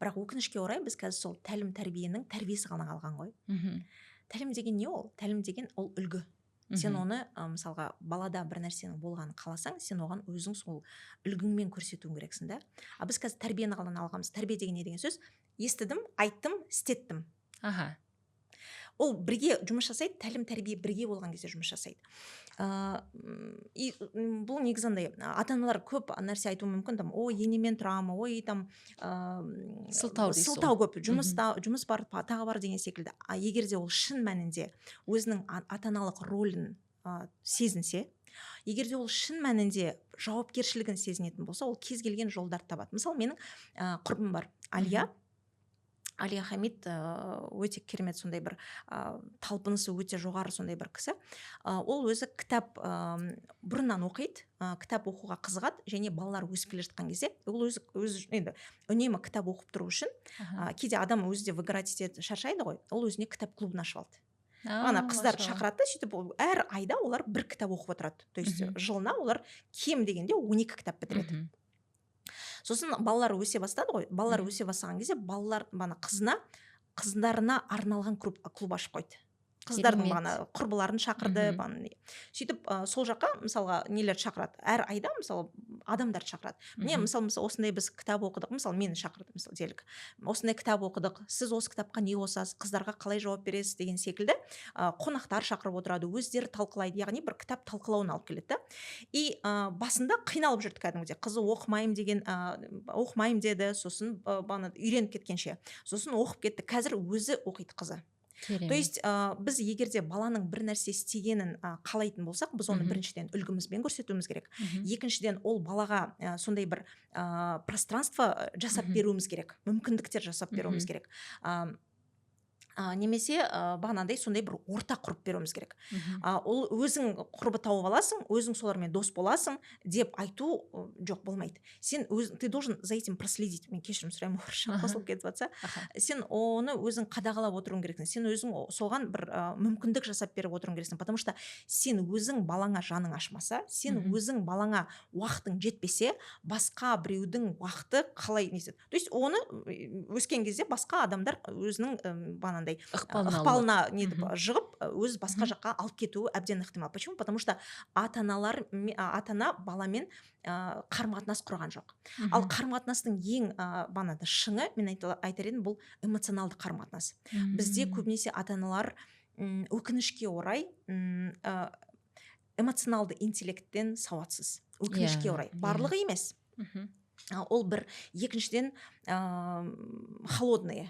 Бірақ өкінішке орай біз қазір сол тәлім тәрбиенің тәрбиесі ғана қалған ғой. Тәлім деген не ол? Тәлім деген ол үлгі. Сен оны мысалға балада бір нәрсенің болғанын қаласаң, сен оған өзің сол үлгіңмен көрсетуің керексің да. Біз қазір тәрбиені қалдан алғанбыз. Тәрбие деген не деген сөз? Естідім, айттым, істеттім. Ол бірге жұмыс жасайды, тәлім тәрбие бірге болған кезде жұмыс жасайды. Бұл негізі андай, ата-аналар көп нәрсе айтуы мүмкін, ой енемен тұрамын, ой сылтау көп, жұмыс бар, тағы бар деген секілді. Егер де ол шын мәнінде өзінің ата-аналық рөлін сезінсе, егер де ол шын мәнінде жауапкершілігін сезінетін болса, ол кез келген жолдарды табады. Мысалы, менің құрбым бар, Алия Хамид, өте керемет сондай бір талпынысы өте жоғары сондай бір кісі. Ол өзі кітап бұрыннан оқиды, кітап оқуға қызығады, және балалар өсіп келе жатқан кезде ол өзі енді үнемі кітап оқып тұру үшін, кейде адам өзі де выгорать етеді, шаршайды ғой, ол өзіне кітап клубын ашып алды. Ана қыздар шақырады, сөйтіп әр айда олар бір кітап оқып отырады. То есть жылына олар кем дегенде 12 кітап бітіреді. Сосын балалар өсе бастады ғой, балалар өсе бастаған кезде балалар қыздарына арналған клуб ашып қойды. Қыздардың құрбыларын шақырды, сөйтіп сол жаққа мысалға нелер шақырады, әр айда мысалы адамдар шақырады. Міне мысалы осындай біз кітап оқыдық, мысалы мені шақырды, мысалы делік, осындай кітап оқыдық, сіз осы кітапқа не қосасыз, қыздарға қалай жауап бересіз деген секілді қонақтар шақырып отырады, өздері талқылайды, яғни бір кітап талқылауын алып келеді. И басында қиналып жүрді кәдімгідей, қызы оқымайым деді, сосын үйреніп кеткенше, сосын оқып кетті, қазір өзі оқиды қызы. То есть біз егерде баланың бір нәрсе істегенін қалайтын болсақ, біз оны біріншіден үлгімізбен көрсетуіміз керек. Екіншіден ол балаға сондай бір пространство жасап беруіміз керек, мүмкіндіктер жасап беруіміз керек. Немесе бағанандай сондай бір орта құрып беруіміз керек. Ол өзің құрбы тауып аласың, өзің солармен дос боласың деп айту жоқ, болмайды. Ты должен за этим проследить. Мен кешірім сұраймын, орысша қосылып кетіп жатса. Сен оны өзің қадағалап отыруың керексің. Сен өзің соған бір мүмкіндік жасап беріп отыруың керексің. Потому что сен өзің балаңа жаның ашмаса, сен өзің балаңа уақытың жетпесе, басқа біреудің уақыты қалай неседі. То есть оны өскен кезде басқа адамдар өзінің ықпалына жығып, өз басқа жаққа алып кетуі әбден ықтимал. Почему? Потому что ата-ана баламен қарым-қатынас құрған жоқ. Ал қарым-қатынастың ең шыңы, мен айтар едім, бұл эмоционалды қарым-қатынас. Бізде көбінесе ата-аналар өкінішке орай эмоционалды интеллекттен сауатсыз. Өкінішке орай. Барлығы емес. Ол бір екіншіден холодные.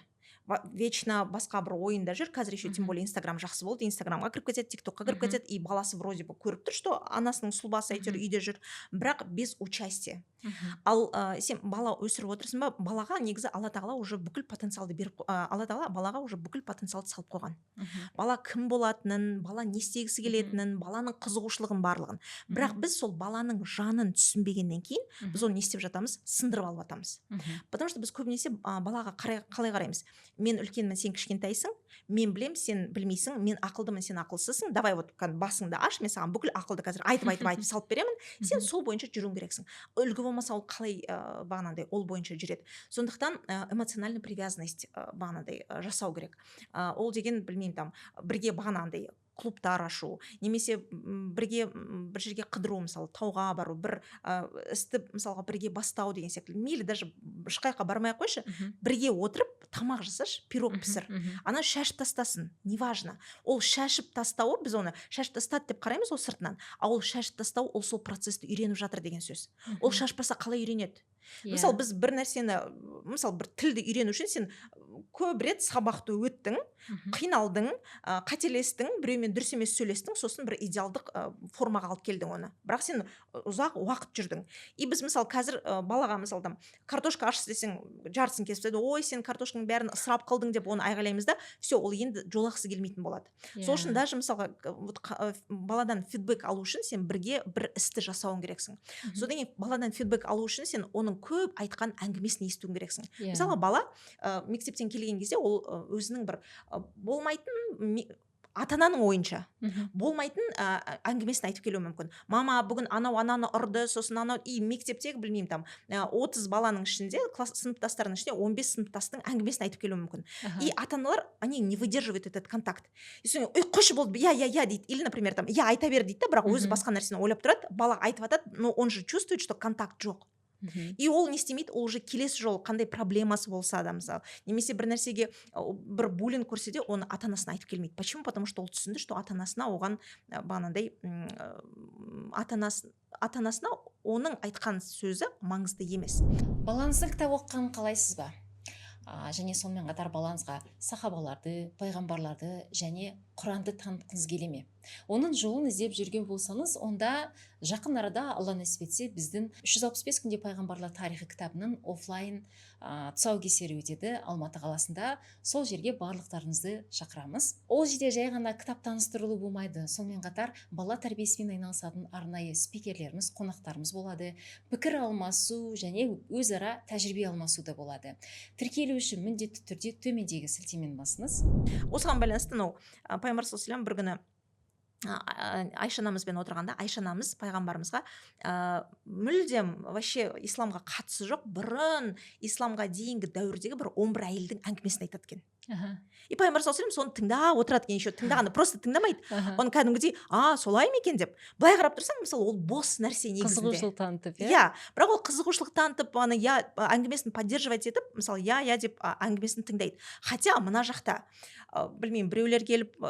вечно басқа бір ойында жүр. Қазір еще тем более Инстаграм жақсы болды, Инстаграмға кіріп кетеді, ТикТокқа кіріп кетеді, и баласы вроде бы көріп тұр, что анасының сұлбасы әйтеуір үйде жүр, бірақ без участия. Ал сен бала өсіріп отырсың ба, балаға негізі Алла тағала уже бүкіл потенциалды беріп, Алла тағала балаға уже бүкіл потенциалды салып қойған. Бала кім болатынын, бала не істегісі келетінін, баланың қызығушылығын барлығын. Бірақ біз сол баланың жанын түсінбегеннен кейін біз оны не істеп жатамыз? Сындырып алып жатамыз. Потому что біз көбінесе балаға қалай қараймыз? Мен үлкенмін, сен кішкентайсың, мен білем, сен білмейсің, мен ақылдымын, сен ақылсызсың, давай вот басыңды аш, мен саған бүкіл ақылды қазір айтып салып беремін, сен сол бойынша жүруің керексің. Үлгі болмаса ол қалай бағанандай ол бойынша жүреді. Сондықтан эмоциональный привязанность бағанандай жасау керек. Ол деген білмеймін, там бірге бағанандай клубтар ашу, немесе бірге бір жерге қыдыру, мысалы тауға бару, бір істі мысалға бірге бастау деген секілді. Мейлі даже ешқайқа бармай ақ қойшы, бірге отырып тамақ жасашы, пирог пісір. Ана шашып тастасын, неважно. Ол шашып тастауы, біз оны шашып тастады деп қараймыз ол сыртынан, а ол шашып тастау, ол сол процесті үйреніп жатыр деген сөз. Ол шашпаса қалай үйренеді? Мысалы біз бір нәрсені, мысалы бір тілді үйрену үшін сен көп рет сабақты өттің, қиналдың, қателестің, біреумен дұрыс емес сөйлестің, сосын бір идеалдық формаға алып келдің оны. Бірақ сен ұзақ уақыт жүрдің. И біз мысалы қазір балаға мысалы картошка аш десең, жартысын кесіп тастайды, ой, сен картошканың бәрін ысырап қылдың деп оны айғайлаймыз да, все, ол енді жолақысы келмейтін болады. Сол үшін даже мысалға баладан фидбэк алу үшін сен бірге бір істі жасауың керексің. Содан кейін баладан фидбэк алу үшін сен оның көп айтқан әңгімесін естуің керексің. Мысалы бала мектептен келген кезде ол өзінің бір болмайтын ата-ананың ойынша болмайтын әңгімесін айтып келуі мүмкін. Мама бүгін анау ананы ұрды, сосын анау, и мектептегі білмеймін там 30 баланың ішінде, сыныптастарының ішінде 15 сыныптастың әңгімесін айтып келуі мүмкін. И ата-аналар, они не выдерживают этот контакт. И соң қойшы болды, я дейді, или например там я айта бер дейді, бірақ өзі басқа нәрсені ойлап тұрады, бала айтып жатады, но он же чувствует, что контакт жоқ. И ол не істемейді, ол уже келесі жол қандай проблемасы болса да, мысалы, немесе бір нәрсеге бір буллинг көрсе де, оны ата-анасына айтып келмейді. Почему? Потому что ол түсінді, что ата-анасына оған бағанандай ата-анасына оның айтқан сөзі маңызды емес. Балаңыздың кітап оқығанын қалайсыз ба? Және сонымен қатар балаңызға сахабаларды, пайғамбарларды және Құранды танытқыңыз келе ме? Оның жолын іздеп жүрген болсаңыз, онда жақын арада Алла нәсіп етсе біздің 365 күнде пайғамбарлар тарихы кітабының офлайн тұсаукесері өтеді Алматы қаласында. Сол жерге барлықтарыңызды шақырамыз. Ол жерде жай ғана кітап таныстырылу болмайды. Сонымен қатар бала тәрбиесімен айналысатын арнайы спикерлеріміз, қонақтарымыз болады. Пікір алмасу және өзара тәжірибе алмасу да болады. Тіркелу үшін міндетті түрде төмендегі сілтемені басыңыз. Осыған байланысты пайғамбар саллаллаху алейхи ва саллям бір күні Айша анамызбен отырғанда, Айша анамыз пайғамбарымызға мүлдем вообще исламға қатысы жоқ, бұрын исламға дейінгі дәуірдегі бір 11 әйелдің әңгімесін айтады екен. И пайғамбар саллаллаху алейхи ва саллям соны тыңдап отырады екен, еще тыңдағаны просто тыңдамайды. Оны кәдімгідей, солай ма екен деп. Былай қарап тұрсаң, мысалы, ол бос нәрсе негізінде. Қызығушылық танытып, иә. Бірақ ол қызығушылық танытып, әңгімесін поддерживать етіп, мысалы, я деп әңгімесін тыңдайды. Хотя мына жақта білмеймін, біреулер келіп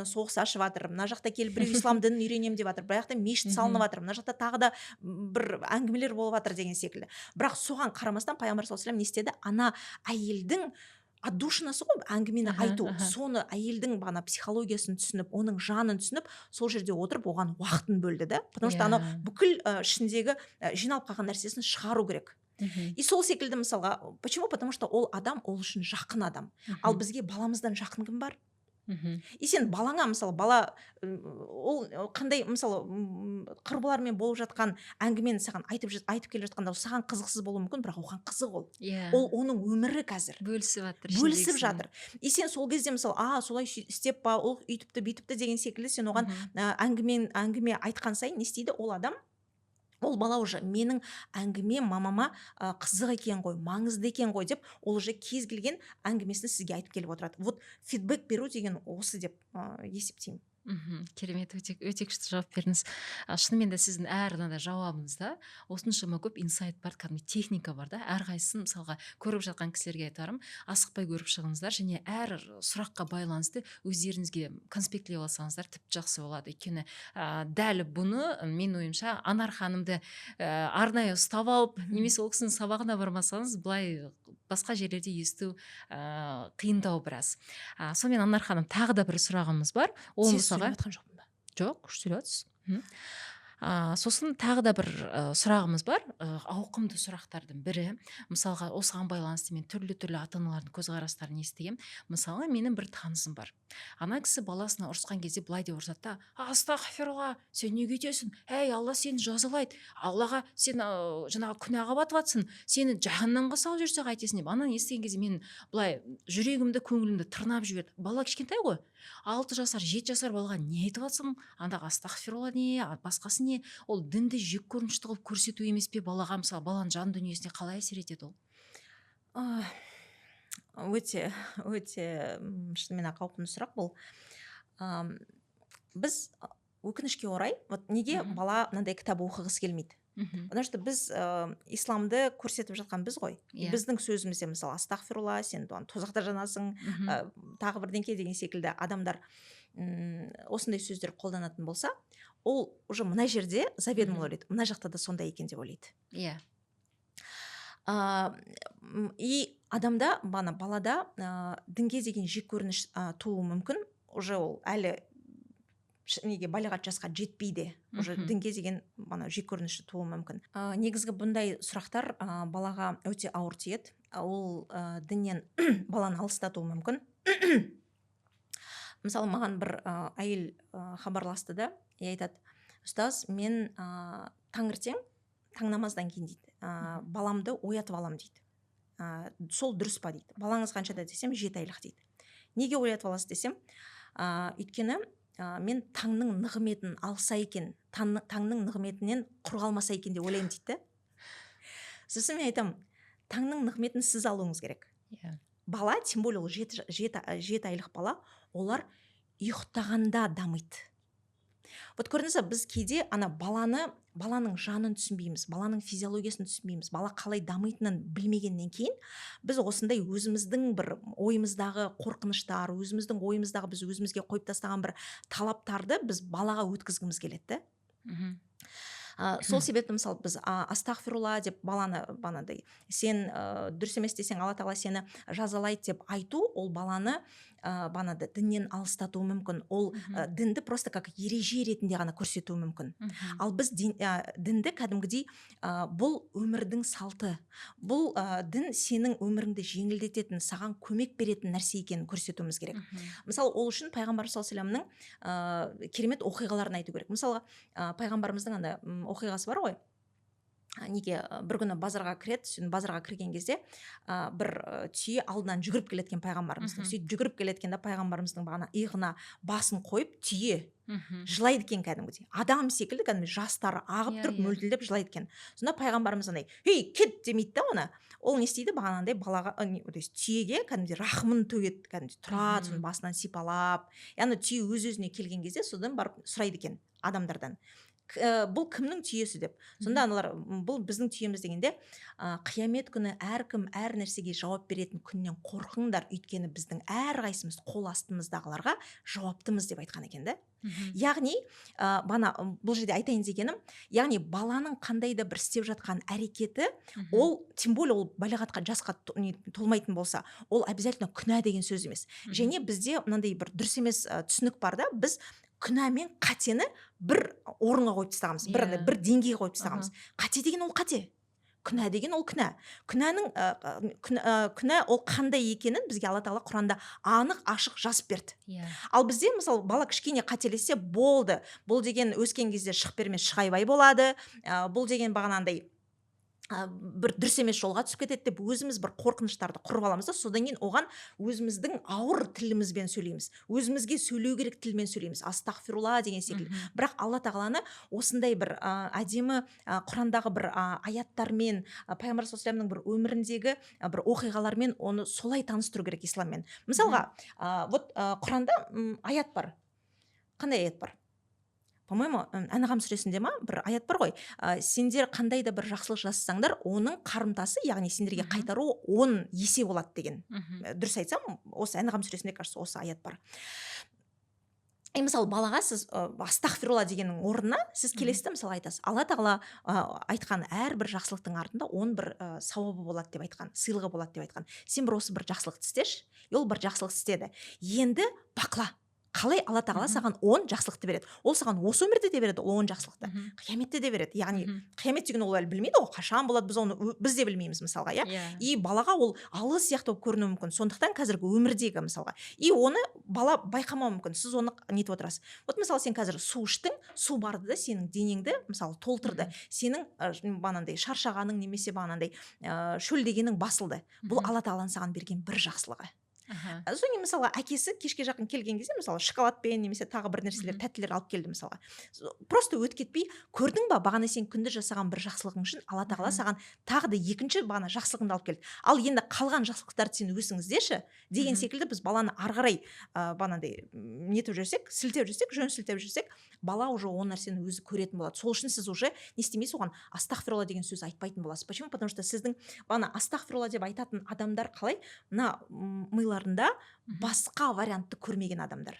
соғыс ашып жатыр, мына жақта келіп біреу ислам дінін үйренемін деп жатыр, бірақ та мешіт салынып жатыр, мына жақта тағы да бір әңгімелер болып жатыр деген секілді. Бірақ соған қарамастан пайғамбар саллаллаху алейхи ва саллям не істеді? Ана әйелдің отдушинасы ғой әңгімені айту, соны әйелдің психологиясын түсініп, оның жанын түсініп, сол жерде отырып оған уақытын бөлді да, потому что ана бүкіл ішіндегі жиналып қалған нәрсесін шығару керек. И сол секілді мысалға, почему? Потому что ол адам ол үшін жақын адам. Ал бізге баламыздан жақын кім бар? И сен балаңа, мысалы, бала ол қандай, мысалы, құрбылармен болып жатқан әңгімені саған айтып келе жатқанда саған қызықсыз болуы мүмкін, бірақ оған қызық ол. Ол оның өмірі қазір. Бөлісіп жатыр. И сен сол кезде, мысалы, солай істеп па, ол үйтіпті, бүйтіпті деген секілді сен оған әңгіме айтқан сайын не істейді ол адам? Ол бала уже менің әңгімем мамама қызық екен ғой, маңызды екен ғой деп, ол уже кез келген әңгімесін сізге айтып келіп отырады. Вот фидбэк беру деген осы деп есептеймін. Керемет, өте күшті жауап бердіңіз. Шынымен де сіздің әр жауабыңызда осыншама көп инсайт бар, кәдімгі техника бар да. Әрқайсысын мысалға көріп жатқан кісілерге айтарым, асықпай көріп шығыңыздар және әр сұраққа байланысты өздеріңізге конспектлеп алсаңыздар тіпті жақсы болады. Өйткені дәл бұны мен ойымша Анар ханымды арнайы ұстап алып, немесе ол кісінің сабағына бармасаңыз, былай басқа жерлерде есту қиындау біраз. Сонымен Анар ханым, тағы да бір сұрағымыз бар. Ол Сіз мысалға сөйлеп жатқан жоқпын ба? жоқ, сөйлеп жатсыз. Сосын тағы да бір сұрағымыз бар, ауқымды сұрақтардың бірі. Мысалға осыған байланысты мен түрлі ата аналардың көзқарастарын естігем. Мысалы, менің бір танысым бар. Ана кісі баласына ұрысқан кезде былай деп ұрсады да: астағфирулла, сен неге өйтесің? Әй, алла сені жазалайды, аллаға сен жаңағы күнәға батып жатсың, сені жаһаннамға салып жүрсе қайтесің деп. Ананы естіген кезде мен былай жүрегімді, көңілімді тырнап жіберді. Бала кішкентай ғой, 6 жасар 7 жасар балаға не айтып жатсың? Андағы астағфирулла не, басқасы не? Ол дінді жек көрінішті қылып көрсету емес пе балаға? Мысалы, баланың жан дүниесіне қалай әсер етеді ол? Өте шынымен ақ ауқымды сұрақ бұл. Біз өкінішке орай, неге бала мынандай кітап оқығысы келмейді? Потому что біз исламды көрсетіп жатқан біз ғой. Біздің сөзімізде мысалы астағфирулла, сен тозақта жанасың, тағы бірдеңке деген секілді адамдар осындай сөздер қолданатын болса, ол уже мына жерде заведомо ойлайды, мына жақта да сондай екен деп ойлайды. Иә. И адамда, балада дінге деген жек көрініш тууы мүмкін. Уже ол әлі неге балиғат жасқа жетпейді, уже дінге деген жек көрініші тууы мүмкін. Негізгі бұндай сұрақтар балаға өте ауыр тиеді. Ол діннен баланы алыстатуы мүмкін. Мысалы, маған бір әйел хабарласты да, айтады: ұстаз, мен таңертең таң намаздан кейін дейді, баламды оятып алам дейді. Сол дұрыс па дейді. Балаңыз қаншада десем, 7 айлық дейді. Неге оятып аласыз десем, өйткені мен таңның нығметін алса екен, таңның нығметінен құр қалмаса екен деп ойлаймын дейді. Сосын мен айтамын, таңның нығметін сіз алуыңыз керек. Бала, тем более ол 7 айлық бала, олар ұйықтағанда дамиды. Вот көрдіңіз, біз кейде баланың жанын түсінбейміз, баланың физиологиясын түсінбейміз, бала қалай дамитынын білмегеннен кейін біз осындай өзіміздің бір ойымыздағы қорқыныштар, өзіміздің ойымыздағы біз өзімізге қойып тастаған бір талаптарды біз балаға өткізгіміз келеді. Сол себепті мысалы біз астағфирулла деп баланы сен дұрыс емес десең, алла тағала сені жазалайды деп айту, ол баланы діннен алыстатуы мүмкін. Ол дінді просто как ереже ретінде ғана көрсетуі мүмкін. Ал біз дінді кәдімгідей бұл өмірдің салты, бұл дін сенің өміріңді жеңілдететін, саған көмек беретін нәрсе екенін көрсетуіміз керек. Мысалы, ол үшін пайғамбар саллаллаху алейхи вассаламның керемет оқиғаларын айту керек. Мысалға, пайғамбарымыздың оқиғасы бар ғой. Неге бір күні базарға кіреді, базарға кірген кезде бір түйе алдынан жүгіріп келеткен пайғамбарымыздың. Сөйтіп жүгіріп келеткенде пайғамбарымыздың иығына басын қойып, түйе жылайды екен кәдімгідей. Адам секілді кәдімгі жастары ағып тұрып мөлтілдеп жылайды екен. Сонда пайғамбарымыз "Ей, кет" демейді да оны. Ол не істейді? Бағанағыдай балаға, түйеге кәдімгідей рахмын төгеді, кәдімгідей тұрады, соның басынан сипалап. Яғни түйе өз-өзіне келген кезде содан барып сұрайды екен адамдардан: бұл кімнің түйесі деп. Сонда аналар, бұл біздің түйеміз дегенде, қиямет күні әркім әр нәрсеге жауап беретін күннен қорқыңдар, өйткені біздің әрқайсымыз қол астымыздағыларға жауаптымыз деп айтқан екен да. Яғни, бұл жерде айтайын дегенім, яғни баланың қандай да бір істеп жатқан әрекеті, ол, тем более ол балиғатқа жасқа толмайтын болса, ол обязательно күнә деген сөз емес. Және бізде мынандай бір дұрыс емес түсінік бар да, біз күнә мен қатені бір орынға қойып тастағанбыз, бір деңгейге қойып тастағанбыз. Қате деген ол қате, күнә деген ол күнә. Күнә ол қандай екенін бізге Алла тағала Құранда анық ашық жазып берді. Ал бізде мысалы бала кішкене қателессе болды, бұл деген өскен кезде шық бермес шығайбай болады, бұл деген бағанандай бір дұрыс емес жолға түсіп кетеді деп өзіміз бір қорқыныштарды құрып аламыз да, содан кейін оған өзіміздің ауыр тілімізбен сөйлейміз, өзімізге сөйлеу керек тілмен сөйлейміз, астағфирулла деген секілді. Бірақ Алла тағаланы осындай бір әдемі Құрандағы бір аяттармен, пайғамбар саллаллаху алейхи вассаламның бір өміріндегі бір оқиғалармен оны солай таныстыру керек исламмен. Мысалға, вот Құранда аят бар. Қандай аят бар? По-моему, Анғам сүресінде бір аят бар ғой. Сендер қандай да бір жақсылық жасасаңдар, оның қарымтасы, яғни сендерге қайтару 10 есе болады деген. Дұрыс айтсам, осы Анғам сүресінде кажется осы аят бар. И мысалы балаға сіз астағфирулла дегеннің орнына сіз келесіз де мысалы айтасыз, алла тағала айтқан әрбір жақсылықтың артында оның бір сауабы болады деп айтқан, сыйлығы болады деп айтқан. Сен бір осы бір жақсылықты істеші. И ол бір жақсылық істеді, енді бақыла, қалай алла тағала саған 10 жақсылықты береді. Ол саған осы өмірде де береді, ол 10 жақсылықты, қияметте де береді. Яғни қиямет деген ол әлі білмейді ғой, қашан болады, біз де білмейміз мысалға, иә. И балаға ол алыс сияқты болып көрінуі мүмкін. Сондықтан қазіргі өмірдегі мысалға, и оны бала байқамауы мүмкін. Сіз оны нетіп отырасыз. Вот мысалы сен қазір су іштің, су барды да сенің денеңді мысалы толтырды. Сенің бағанағыдай шаршағаның немесе бағанағыдай шөлдегенің басылды. Бұл алла тағаланың саған берген бір жақсылығы. Содан кейін мысалға әкесі кешке жақын келген кезде мысалы шоколадпен немесе тағы бір нәрселер тәттілер алып келді мысалға. Просто өтіп кетпей, көрдің ба, бағана сен күнде жасаған бір жақсылығың үшін алла тағала саған тағы да екінші бағана жақсылығыңды алып келді. Ал енді қалған жақсылықтарды сен өзің іздеші деген секілді біз баланы ары қарай бағанағыдай нетіп жүрсек, сілтеп жүрсек, жөн сілтеп жүрсек, бала уже ол нәрсені өзі көретін болады. Сол үшін сіз уже не істемейсіз, оған астағфирулла деген сөз айтпайтын боласыз. Почему? Потому что сіздің бағана астағфирулла деп айтатын адамдар қалай? Мына миларында басқа вариантты көрмеген адамдар.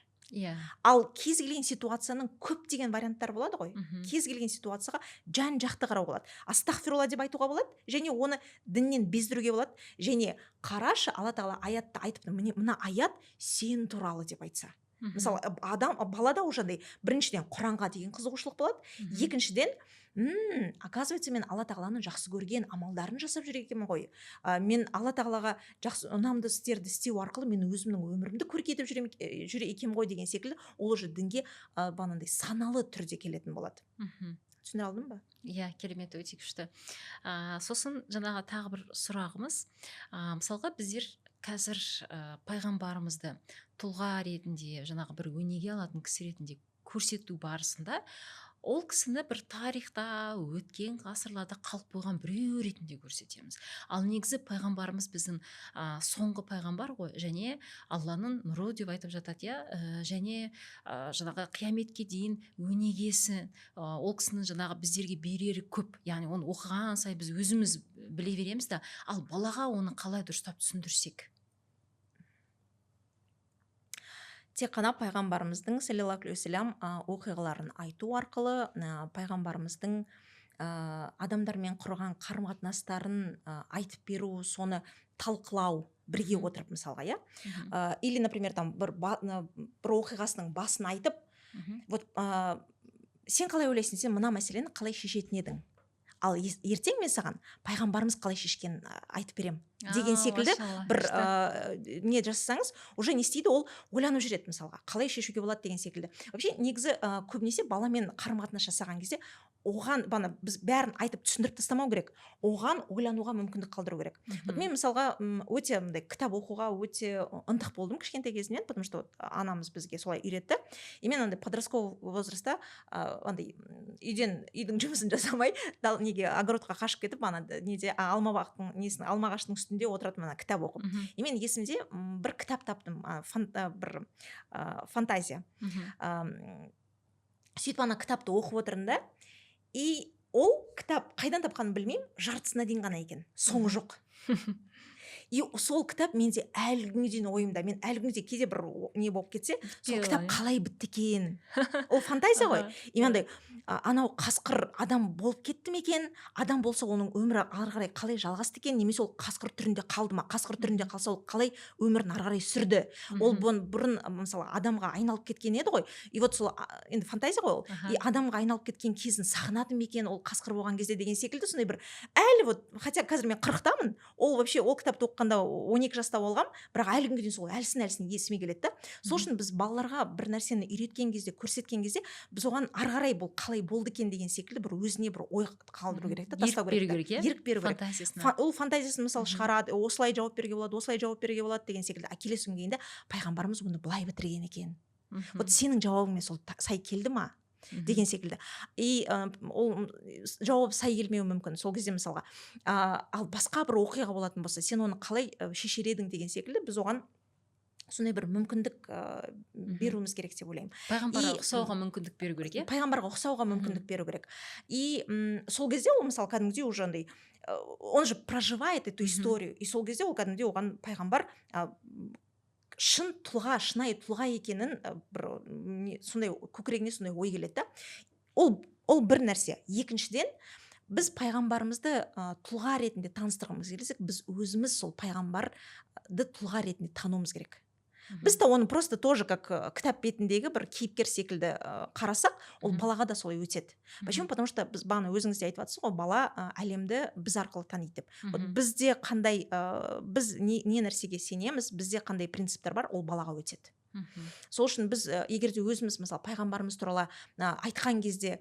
Ал кез келген ситуацияның көптеген варианттары болады ғой. Кез келген ситуацияға жан жақты қарау болады. Астағфирулла деп айтуға болады, және оны діннен бездіруге болады. Және қарашы, алла тағала аятта айтыпты, мына аят сен туралы деп айтса. Мысалы балада уже біріншіден Құранға деген қызығушылық болады. Екіншіден, оказывается, мен алла тағаланың жақсы көрген амалдарын жасап жүр екенмін ғой. Мен алла тағалаға жақсы ұнамды істерді істеу арқылы мен өзімнің өмірімді көркейтіп жүр екенмін ғой деген секілді, ол уже дінге бағанағыдай саналы түрде келетін болады. Түсіндіре алдым ба? Иә, керемет, өте күшті. Сосын жаңағы тағы бір сұрағымыз, мысалға біздер қазір пайғамбарымызды тұлға ретінде, жаңағы бір өнеге алатын кісі ретінде көрсету барысында, ол кісіні бір тарихта өткен ғасырларда қалып қойған біреу ретінде көрсетеміз. Ал негізі пайғамбарымыз біздің соңғы пайғамбар ғой, және Алланың нұры деп айтып жатады, иә, және жаңағы қияметке дейін өнегесі, ол кісінің жаңағы біздерге берері көп. Яғни оны оқыған сайын біз өзіміз біле береміз да, ал балаға оны қалай дұрыстап түсіндірсек? Тек қана пайғамбарымыздың саллаллаху алейхи уассалам оқиғаларын айту арқылы пайғамбарымыздың адамдармен құрған қарым-қатынастарын айтып беру, соны талқылау, бірге отырып мысалға, иә. Или, например, там бір оқиғасының басын айтып, вот сен қалай ойлайсың, сен мына мәселені қалай шешетін едің? Ал ертең мен саған пайғамбарымыз қалай шешкенін айтып берем деген секілді бір не жасасаңыз, уже не істейді, ол ойланып жүреді мысалға, қалай шешуге болады деген секілді. Вообще негізі көбінесе баламен қарым-қатынас жасаған кезде оған біз бәрін айтып түсіндіріп тастамау керек, оған ойлануға мүмкіндік қалдыру керек. Вот мен мысалға өте кітап оқуға өте ынтық болдым кішкентай кезімнен, потому что анамыз бізге солай үйретті. И мен подростковый возрастта үйдің жұмысын жасамай неге огородқа қашып кетіп, неде алма ағаштың үстінде отыратын кітап оқып. И мен есімде бір кітап таптым, бір фантазия. Сөйтіп кітапты оқып отырдым да, и ол кітап қайдан тапқанын білмеймін, жартысына дейін ғана екен, соңы жоқ. И сол кітап менде әлі күнге дейін ойымда. Мен әлі күнге кейде бір не болып кетсе, сол кітап қалай бітті екен. Ол фантазия ғой. И мынандай анау қасқыр адам болып кетті ме екен? Адам болса оның өмірі ары қарай қалай жалғасты екен? Немесе ол қасқыр түрінде қалды ма? Қасқыр түрінде қалса ол қалай өмірін ары қарай сүрді? Ол бұрын мысалы адамға айналып кеткен еді ғой. И вот сол енді фантазия ғой ол. И адамға айналып кеткен кезін сағынады ма екен ол қасқыр болған кезде деген секілді, сондай бір әлі вот, хотя қазір мен 40-тамын, ол вообще ол кітапты оқығанда 12 жаста болғам, бірақ әлі күнге дейін сол әлсін есіме келеді да. Сол үшін біз балаларға бір нәрсені үйреткен кезде, көрсеткен кезде, біз оған ары қарай бұл қалай болды екен деген секілді бір өзіне бір ой қалдыру керек та, тастау керек. Ерік беру керек. Ол фантазиясын мысалы шығарады, осылай жауап беруге болады, осылай жауап беруге болады деген секілді. Келесі күнге дейін пайғамбарымыз оны былай бітірген екен. Вот сенің жауабыңмен сол сай келді ма? Деген секілді. И ол жауап сай келмеуі мүмкін сол кезде мысалға. Ал басқа бір оқиға болатын болса, сен оны қалай шешер едің деген секілді, біз оған сондай бір мүмкіндік беруіміз керек деп ойлаймын. Пайғамбарға ұқсауға мүмкіндік беру керек, иә? Пайғамбарға ұқсауға мүмкіндік беру керек. И сол кезде ол мысалы кәдімгідей уже андай, он же проживает эту историю. И сол кезде ол кәдімгідей оған пайғамбар шын тұлға, шынайы тұлға екенін бір сондай көкірегіне сондай ой келеді да. Ол бір нәрсе. Екіншіден, біз пайғамбарымызды тұлға ретінде таныстырғымыз келсек, біз өзіміз сол пайғамбарды тұлға ретінде тануымыз керек. Біз та оны просто тоже как кітап бетіндегі бір кейіпкер секілді қарасақ, ол балаға да солай өтеді. Почему? Потому что біз бағана өзіңіз де айтып жатсыз ғой, бала әлемді біз арқылы таниды деп. Вот бізде қандай біз не нәрсеге сенеміз, бізде қандай принциптер бар, ол балаға өтеді. Сол үшін біз егер де өзіміз мысалы пайғамбарымыз туралы айтқан кезде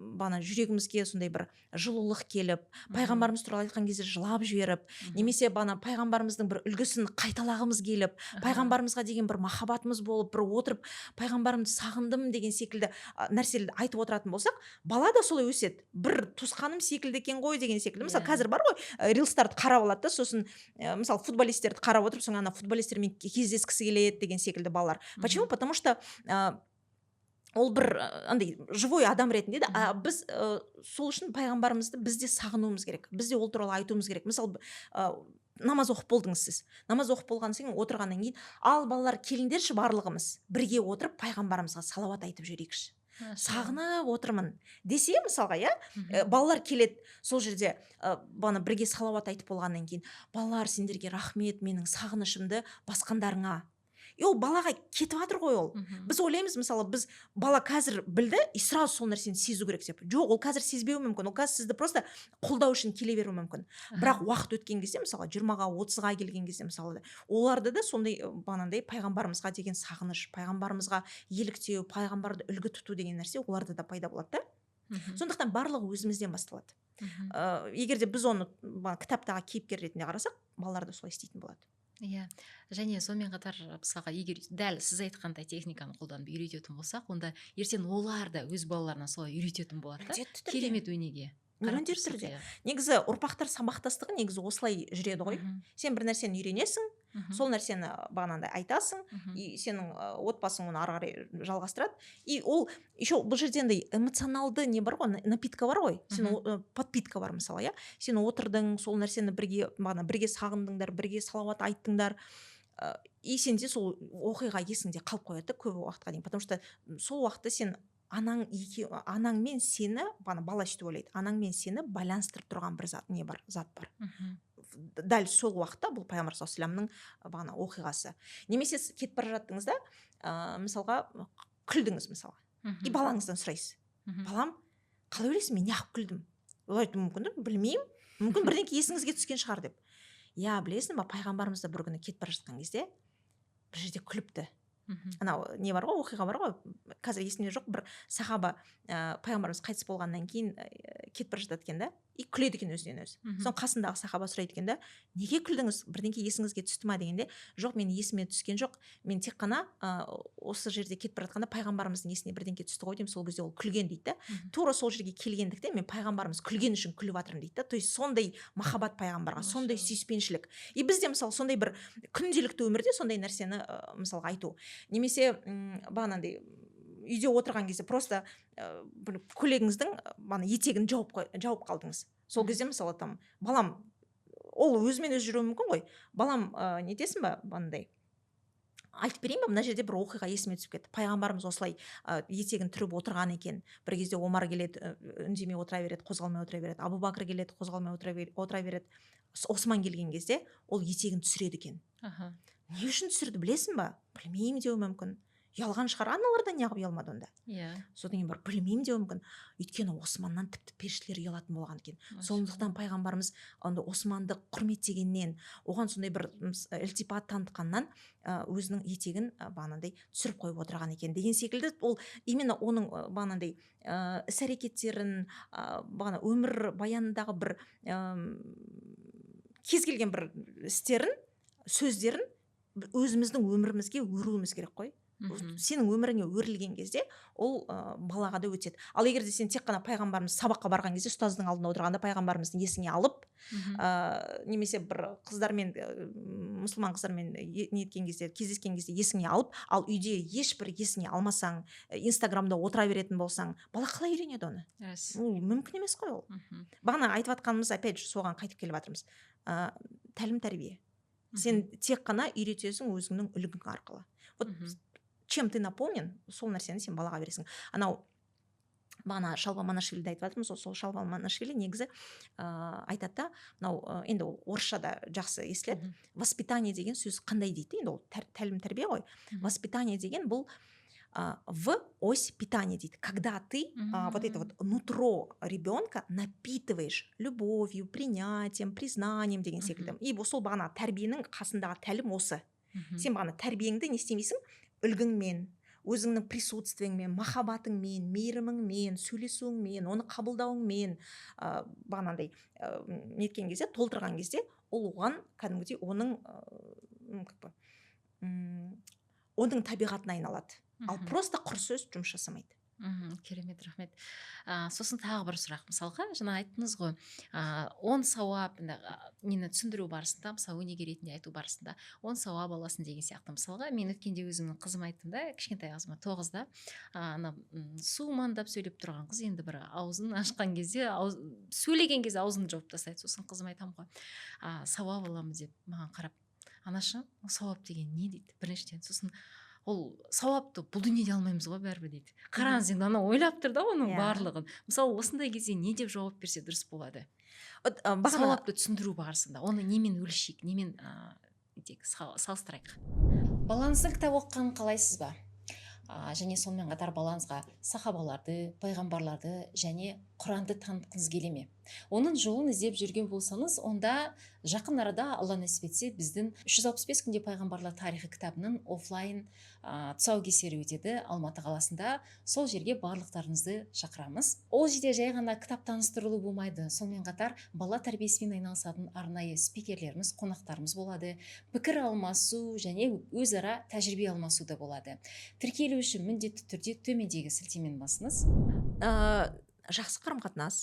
бана жүрегімізге сондай бір жылулық келіп, пайғамбарымыз туралы айтқан кезде жылап жіберіп, немесе бана пайғамбарымыздың бір үлгісін қайталағымыз келіп, пайғамбарымызға деген бір махаббатымыз болып, бір отырып пайғамбарымды сағындым деген секілді нәрселерді айтып отыратын болсақ, бала да солай өседі. Бір туысқаным секілді екен ғой деген секілді. Мысалы қазір бар ғой, рилстарды қарап алады да, сосын мысалы футболистерді қарап отырып, соң ана футболистермен кездескісі келеді деген секілді балалар. Почему? Потому что ол бір андай живой адам ретінде де, біз сол үшін пайғамбарымызды бізде сағынуымыз керек. Бізде ол туралы айтуымыз керек. Мысалы намаз оқып болдыңыз сіз. Намаз оқып болған соң отырғаннан кейін, ал балалар келіңдерші барлығымыз бірге отырып пайғамбарымызға салауат айтып жүрейікші. Сағынып отырмын десе, мысалға, балалар келеді, сол жерде бана бірге салауат айтып болғаннан кейін, балалар сендерге рахмет, менің сағынышымды басқандарыңа. Ол балаға кетіп жатыр ғой ол. Біз ойлаймыз, мысалы, біз бала қазір білді, и сразу сол нәрсені сезу керек деп. Жоқ, ол қазір сезбеуі мүмкін. Ол қазір сізді просто қолдау үшін келе беруі мүмкін. Бірақ уақыт өткен кезде, мысалы, 20-ға, 30-ға келген кезде, мысалы, оларды да сондай банандай пайғамбарымызға деген сағыныш, пайғамбарымызға еліктеу, пайғамбарды үлгі тұту деген нәрсе оларда да пайда болады да. Сондықтан барлығы өзімізден басталады. Егер де біз оны кітаптағы кейіпкер ретінде қарасақ, балалар да солай істейтін болады. Иә, және сонымен қатар мысалға егер дәл сіз айтқандай техниканы қолданып үйрететін болсақ, онда ертең олар да өз балаларына солай үйрететін болады да. Керемет өнеге. Міндетті түрде. Негізі ұрпақтар сабақтастығы негізі осылай жүреді ғой. Сен бір нәрсені үйренесің, сол нәрсені бағанандай айтасың, и сенің отбасың оны ары қарай жалғастырады. И ол еще бұл жерде андай эмоционалды не бар ғой, напитка бар ғой. Сен подпитка бар мысалы, сен отырдың, сол нәрсені бірге сағындыңдар, бірге салауат айттыңдар. И сенде сол оқиға есіңде қалып қояды көп уақытқа дейін. Потому что сол уақытта сен анаң мен сені, бала сөйтіп ойлайды, анаң мен сені байланыстырып тұрған бір зат бар. Дәл сол уақытта бұл пайғамбар саллаллаху алейхи вассаламның оқиғасы. Немесе кетіп бара жаттыңыз да, мысалға күлдіңіз мысалы. И балаңыздан сұрайсыз. Балам, қалай ойлайсың, мен неғып күлдім? Ол айтуы мүмкін, білмеймін. Мүмкін бірдеңке есіңізге түскен шығар деп. Я, білесің ба, пайғамбарымыз да бір күні кетіп бара жатқан кезде бір жерде күліпті. Анау не бар ғой, оқиға бар ғой, қазір есімде жоқ, бір сахаба пайғамбарымыз қайтыс болғаннан кейін кетіп бара жатады екен да, и күледі екен өзінен өзі. Соң қасындағы сахаба сұрайды екен да, неге күлдіңіз, бірдеңке есіңізге түсті ма дегенде, жоқ, мен есіме түскен жоқ, мен тек қана осы жерде кетіп бара жатқанда пайғамбарымыздың есіне бірдеңке түсті ғой деймін, сол кезде ол күлген дейді да. Тура сол жерге келгендіктен мен пайғамбарымыз күлген үшін күліп жатырмын дейді да. То есть сондай махаббат пайғамбарға, сондай сүйіспеншілік. И бізде мысалы сондай бір күнделікті өмірде сондай нәрсені мысалға айту. Немесе бағанандай үйде отырған кезде просто көйлегіңіздің етегін жауып қалдыңыз. Сол кезде мысалы там балам, ол өзімен өзі жүруі мүмкін ғой. Балам, нетесің ба, бағанандай айтып берейін ба, мына жерде бір оқиға есіме түсіп кетті. Пайғамбарымыз осылай етегін түріп отырған екен. Бір кезде Омар келеді, үндемей отыра береді, қозғалмай отыра береді. Абу Бакр келеді, қозғалмай отыра береді. Осман келген кезде ол етегін түсіреді екен. Не үшін түсірді, білесің ба? Білмеймін деуі мүмкін. Ұялған шығар, аналардан неғып ұялмады онда. Содан кейін бар, білмеймін деуі мүмкін. Өйткені Османнан тіпті періштелер ұялатын болған екен. Сондықтан пайғамбарымыз Османды құрметтегеннен, оған сондай бір ілтипат танытқаннан өзінің етегін бағанандай түсіріп қойып отырған екен деген секілді. Ол именно оның бағанандай іс-әрекеттерін, бағана өмір баянындағы бір кез келген бір істерін, сөздерін өзіміздің өмірімізге өруіміз керек қой. Сенің өміріңе өрілген кезде ол балаға да өтеді. Ал егер де сен тек қана пайғамбарымыз сабаққа барған кезде ұстаздың алдында отырғанда пайғамбарымыздың есіңе алып, немесе бір қыздармен, мұсылман қыздармен неткен кезде, кездескен кезде есіңе алып, ал үйде ешбір есіңе алмасаң, Инстаграмда отыра беретін болсаң, бала қалай үйренеді оны? Ол мүмкін емес қой ол. Бағана айтып жатқанымыз опять же соған қайтып келіп жатырмыз. Тәлім тәрбие. Сен тек қана үйретесің өзіңнің үлгің арқылы. Вот чем ты наполнен, сол нәрсені сен балаға бересің. Анау бағана Шалва Манашвилиді айтып жатырмыз, сол Шалва Манашвили негізі айтады да, мынау енді ол орысшада жақсы естіледі. Воспитание деген сөз қандай дейді, енді ол тәлім тәрбие ғой. Воспитание деген бұл в ось питания дейді. Когда ты вот это вот нутро ребенка напитываешь любовью, принятием, признанием деген секілді. И сол бағана тәрбиенің қасындағы тәлім осы. Сен бағана тәрбиеңді не істемейсің? Үлгіңмен, өзіңнің присутствиеңмен, махаббатыңмен, мейіріміңмен, сөйлесуіңмен, оны қабылдауыңмен бағанандай неткен кезде, толтырған кезде, ол оған кәдімгідей оның табиғатына айналады. Ал просто құр сөз жұмыс жасамайды. Керемет, рахмет. Сосын тағы бір сұрақ. Мысалға, жаңа айттыңыз ғой, 10 сауап, нені түсіндіру барысында, мысалы өнеге ретінде айту барысында 10 сауап аласың деген сияқты. Мысалға, мен өткенде өзімнің қызым айттым да, кішкентай қызыма 9-да, су мандап сөйлеп тұрған қыз енді бір аузын ашқан кезде, сөйлеген кезде аузын жауып тастайды. Сосын қызым айтам ғой, сауап аламын деп маған қарап, анашы, сауап деген не дейді? Біріншіден, сосын ол сауапты бұл дүниеде алмаймыз ғой бәрібір дейді. Қараңыз енді ана ойлап тұр да оның барлығын. Мысалы осындай кезде не деп жауап берсе дұрыс болады? Сауапты түсіндіру барысында оны немен өлшейік, немен салыстырайық? Балаңыздың кітап оқығанын қалайсыз ба? Және сонымен қатар балаңызға сахабаларды, пайғамбарларды және Құранды танытқыңыз келе ме? Оның жолын іздеп жүрген болсаңыз, онда жақын арада Алла нәсіп етсе біздің 365 күнде пайғамбарлар тарихы кітабының офлайн тұсаукесері өтеді Алматы қаласында. Сол жерге барлықтарыңызды шақырамыз. Ол жерде жай ғана кітап таныстырылу болмайды. Сонымен қатар бала тәрбиесімен айналысатын арнайы спикерлеріміз, қонақтарымыз болады. Пікір алмасу және өзара тәжірибе алмасу да болады. Тіркелу үшін міндетті түрде төмендегі сілтемені басыңыз. Жақсы қарым-қатынас,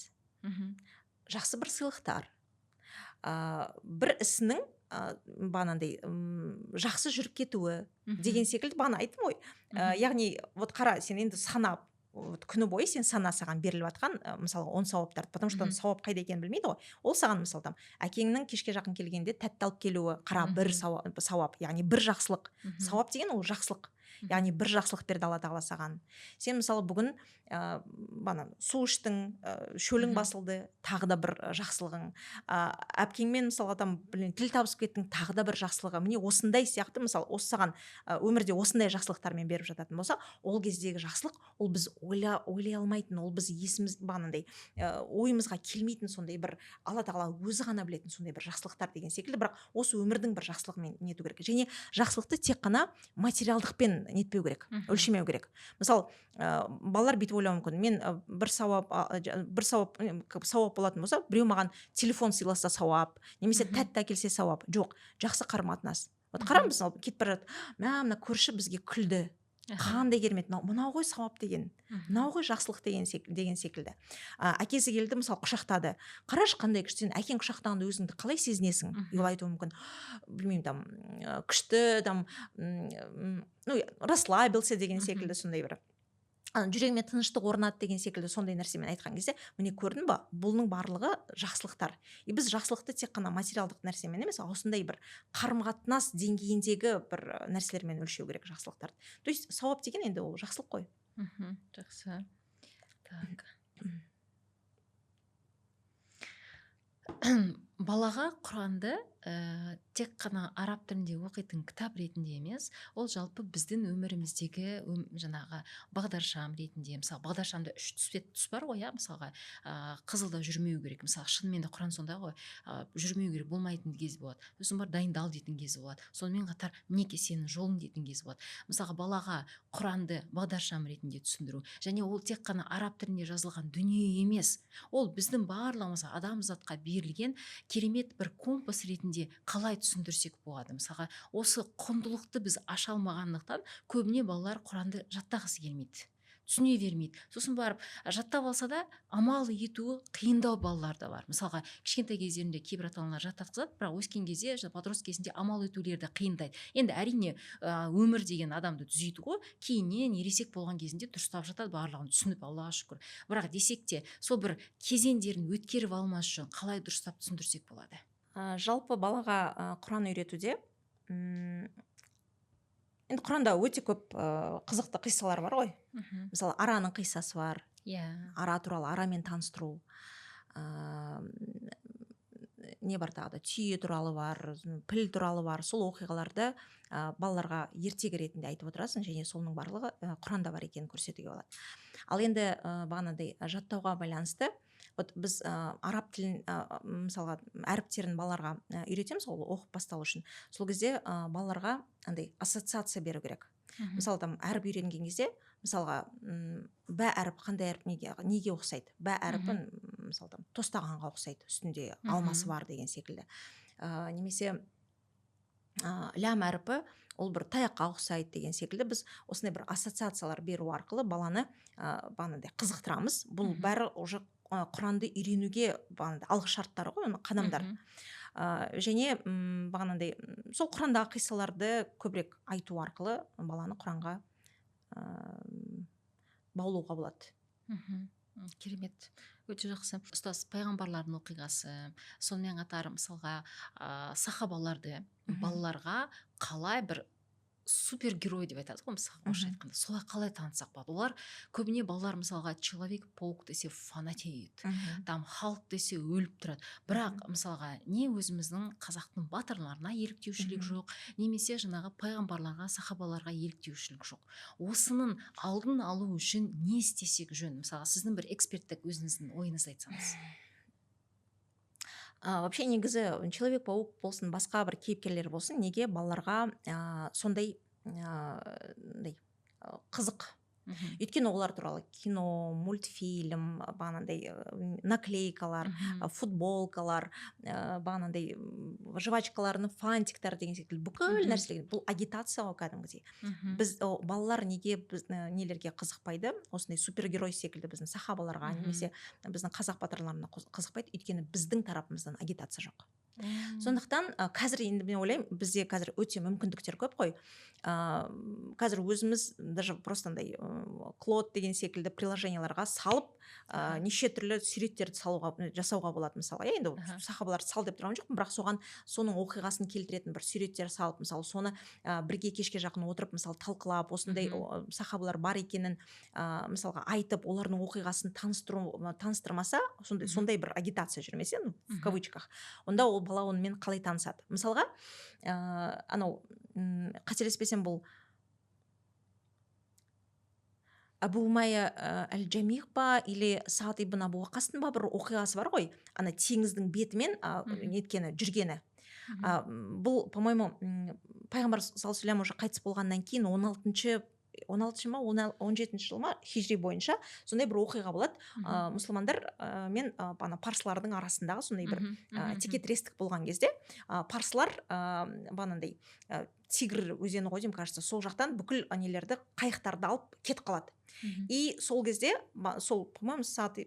жақсы бір сыйлықтар, бір ісінің бағанандай жақсы жүріп кетуі деген секілді бағана айттым ғой. Яғни вот қара, сен енді санап, күні бойы сен сана саған беріліп жатқан мысалы 10 сауаптарды, потому что сауап қайда екенін білмейді ғой. Ол саған мысалы әкеңнің кешке жақын келгенде тәтті алып келуі, қара, бір сауап, яғни бір жақсылық. Сауап деген ол жақсылық. Яғни бір жақсылық берді Алла тағала саған. Сен мысалы бүгін су іштің, шөлің басылды, тағы да бір жақсылығың. Әпкеңмен мысалы тіл табысып кеттің, тағы да бір жақсылығы. Міне осындай сияқты, мысалы осы саған өмірде осындай жақсылықтармен беріп жататын болса, ол кездегі жақсылық ол біз ойлай алмайтын, ол біз есіміз бағанандай ойымызға келмейтін сондай бір Алла тағала өзі ғана білетін сондай бір жақсылықтар деген секілді. Бірақ осы өмірдің бір жақсылығымен нету керек. Және жақсылықты тек қана материалдықпен нетпеу керек, өлшемеу керек. Мысалы, балалар бүйтіп ойлауы мүмкін. Мен бір сауап болатын болса, біреу маған телефон сыйласа сауап, немесе тәтті әкелсе сауап. Жоқ, жақсы қарым-қатынас. Вот қараңыз, кетіп бара жатып, мына көрші бізге күлді. Қандай керемет, мынау ғой сауап деген, мынау ғой жақсылық деген секілді. Әкесі келді, мысалы құшақтады. Қарашы қандай күшті, сен әкең құшақтағанда өзіңді қалай сезінесің? Айтуы мүмкін. Білмеймін, күшті, расслабился деген секілді сондай бір. Жүрегіме тыныштық орнады деген секілді сондай нәрсемен айтқан кезде, міне көрдің ба, бұның барлығы жақсылықтар. Біз жақсылықты тек қана материалдық нәрсемен емес, осындай бір қарым-қатынас деңгейіндегі бір нәрселермен өлшеу керек жақсылықтарды. То есть сауап деген енді ол жақсылық қой. Жақсы. Так. Балаға Құранды тек қана араб тілінде оқитын кітап ретінде емес, ол жалпы біздің өміріміздегі жаңағы бағдаршам ретінде, мысалы бағдаршамда 3 түс бар ғой, мысалға қызылда жүрмеу керек, мысалы шынымен де Құран сонда ғой, жүрмеу керек болмайтын кез болады, сосын бар дайындал дейтін кез болады, сонымен қатар мінеке сенің жолың дейтін кез болады. Мысалға балаға Құранды бағдаршам ретінде түсіндіру, және ол тек қана араб тілінде жазылған дүние емес, ол біздің барлығымызға адамзатқа берілген керемет бір компас ретінде қалай түсіндірсек болады. Мысалға, осы құндылықты біз аша алмағандықтан көбіне балалар Құранды жаттағысы келмейді, түсіне бермейді. Сосын барып жаттап алса да амал етуі қиындау балалар да бар. Мысалға, кішкентай кездерінде кейбір ата-аналар жаттатқызады, бірақ өскен кезде, подросток кезінде амал етулерді қиындайды. Енді әрине өмір деген адамды түзейді ғой, кейіннен ересек болған кезінде дұрыстап жатады, барлығын түсініп, Аллаға шүкір. Бірақ десек те, сол бір кезеңдерін өткеріп алмас үшін қалай дұрыстап түсіндірсек болады? Жалпы балаға Құран үйретуде енді Құранда өте көп қызықты қиссалар бар ғой. Мысалы, араның қиссасы бар. Иә. Ара туралы, арамен таныстыру. Не бар тағы да, түйе туралы бар, піл туралы бар. Сол оқиғаларды балаларға ертегі ретінде айтып отырасың, және соның барлығы Құранда бар екенін көрсетуге болады. Ал енді бағанағыдай жаттауға байланысты, вот біз араб тілін мысалға әріптерін балаларға үйретеміз, ол оқып бастау үшін. Сол кезде балаларға андай ассоциация беру керек. Мысалы, там әріп үйренген кезде, мысалға бә әріп қандай әріп неге ұқсайды? Бә әріпін мысалы там тостағанға ұқсайды, үстінде алмасы бар деген секілді. Немесе ләм әріпі ол бір таяққа ұқсайды деген секілді. Біз осындай бір ассоциациялар беру арқылы баланы бағанағыдай қызықтырамыз. Бұл бәрі уже Құранды үйренуге алғы шарттары ғой, оны қадамдар. Және бағанағыдай сол Құрандағы қиссаларды көбірек айту арқылы баланы Құранға баулуға болады. Керемет, өте жақсы. Ұстаз, пайғамбарлардың оқиғасы, сонымен қатар мысалға сахабаларды балаларға қалай бір супергерой деп айтады ғой, мысалға орысша айтқанда, солай қалай танытсақ болады? Олар көбіне балалар мысалға Человек-паук десе фанатеет, там Халк десе өліп тұрады. Бірақ мысалға не өзіміздің қазақтың батырларына еліктеушілік жоқ, немесе жаңағы пайғамбарларға, сахабаларға еліктеушілік жоқ. Осының алдын алу үшін не істесек жөн? Мысалға сіздің бір эксперттік өзіңіздің ойыңызды айтсаңыз. Вообще негізі Человек-паук болсын, басқа бір кейіпкерлер болсын, неге балаларға сондай қызық? Өйткені олар туралы кино, мультфильм, бағанағыдай наклейкалар, футболкалар, бағанағыдай жвачкаларының фантиктар деген секілді бүкіл нәрселер. Бұл агитация ғой кәдімгідей. Біз балалар неге нелерге қызықпайды? Осындай супергерой секілді біздің сахабаларға, немесе біздің қазақ батырларына қызықпайды, өйткені біздің тарапымыздан агитация жоқ. Сондықтан қазір енді мен ойлаймын, бізде қазір өте мүмкіндіктер көп қой. Қазір өзіміз даже просто андай Клод деген секілді приложенияларға салып неше түрлі суреттерді жасауға болады. Мысалы, енді сахабалар сал деп тұрған жоқпын, бірақ соның оқиғасын келтіретін бір суреттер салып, мысалы соны бірге кешке жақын отырып, мысалы талқылап, осындай сахабалар бар екенін мысалға айтып, олардың оқиғасын таныстырмаса, сондай бір агитация жүрмесе, в кавычках, онда ол бала онымен қалай танысады? Мысалға, анау қателеспесем, бұл Абу Умайя әл-Джамих па или Саад ибн Абу Вақастың ба бір оқиғасы бар ғой, ана теңіздің бетімен неткені, жүргені. Бұл, по-моему, пайғамбар саллаллаху алейхи ва саллям уже қайтыс болғаннан кейін 16 ма 17 жыл ма хижри бойынша сондай бір оқиға болады. Мұсылмандар мен парсылардың арасындағы сондай бір текетірестік болған кезде парсылар бағанағыдай Тигр өзені ғой деймін, кажется, сол жақтан бүкіл нелерді, қайықтарды алып кетіп қалады. И сол кезде сол, по-моему, Саад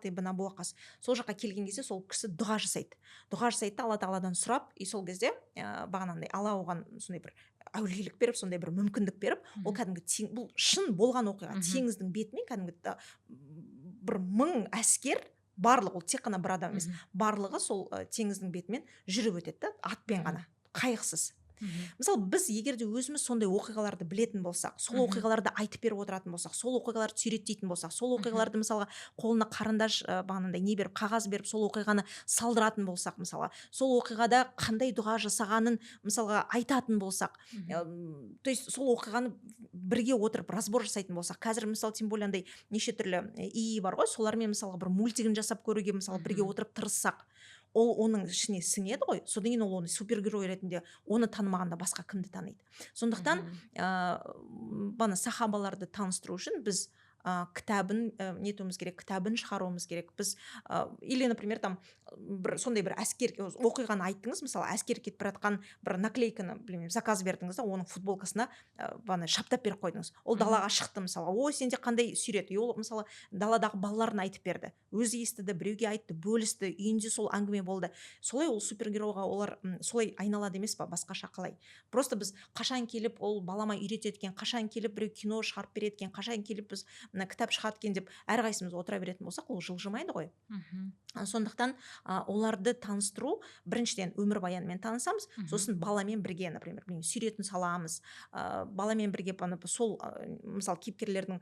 ибн Абу Вақас сол жаққа келген кезде сол кісі дұға жасайды. Дұға жасайды, Алла тағаладан сұрап, и сол кезде бағанағыдай Алла оған сондай бір әулиелік беріп, сондай бір мүмкіндік беріп, ол кәдімгі бұл шын болған оқиға. Теңіздің бетімен кәдімгі бір 1000 әскер, барлығы, ол тек қана бір адам емес, барлығы сол теңіздің бетімен жүріп өтеді, атпен ғана, қайықсыз. Мысалы, біз егер де өзіміз сондай оқиғаларды білетін болсақ, сол оқиғаларды айтып беріп отыратын болсақ, сол оқиғаларды суреттейтін болсақ, сол оқиғаларды мысалға қолына қарындаш бағанағыдай не беріп, қағаз беріп, сол оқиғаны салдыратын болсақ, мысалға, сол оқиғада қандай дұға жасағанын мысалға айтатын болсақ, то есть сол оқиғаны бірге отырып разбор жасайтын болсақ, қазір мысалы тем более андай неше түрлі ИИ бар ғой, солармен мысалға бір мультигін жасап көруге мысалы бірге отырып тырыссақ, ол оның ішіне сіңеді ғой, содан кейін ол оны супергерой ретінде оны танымағанда басқа кімді таниды? Сондықтан сахабаларды таныстыру үшін біз кітабын нетуіміз керек, кітабын шығаруымыз керек. Біз или, например, там сондай бір әскер оқиғаны айттыңыз, мысалы әскер кетіп бара жатқан бір наклейканы, білмеймін, заказ бердіңіз да, оның футболкасына шаптап беріп қойдыңыз. Ол далаға шықты, мысалы, ой, сенде қандай сурет? И ол мысалы даладағы балаларына айтып берді. Өзі естіді, біреуге айтты, бөлісті, үйінде сол әңгіме болды. Солай ол супергеройға олар солай айналады емес па, басқаша қалай? Просто біз қашан келіп ол балама үйретеді екен, қашан келіп біреу кино шығарып береді екен, қашан келіп біз кітап шығады екен деп әрқайсымыз отыра беретін болсақ, ол жылжымайды ғой. Мгм. Сондықтан оларды таныстыру, біріншіден өмірбаянмен танысамыз, Мгм. сосын баламен бірге, например, суретін саламыз, баламен бірге сол мысалы кейіпкерлердің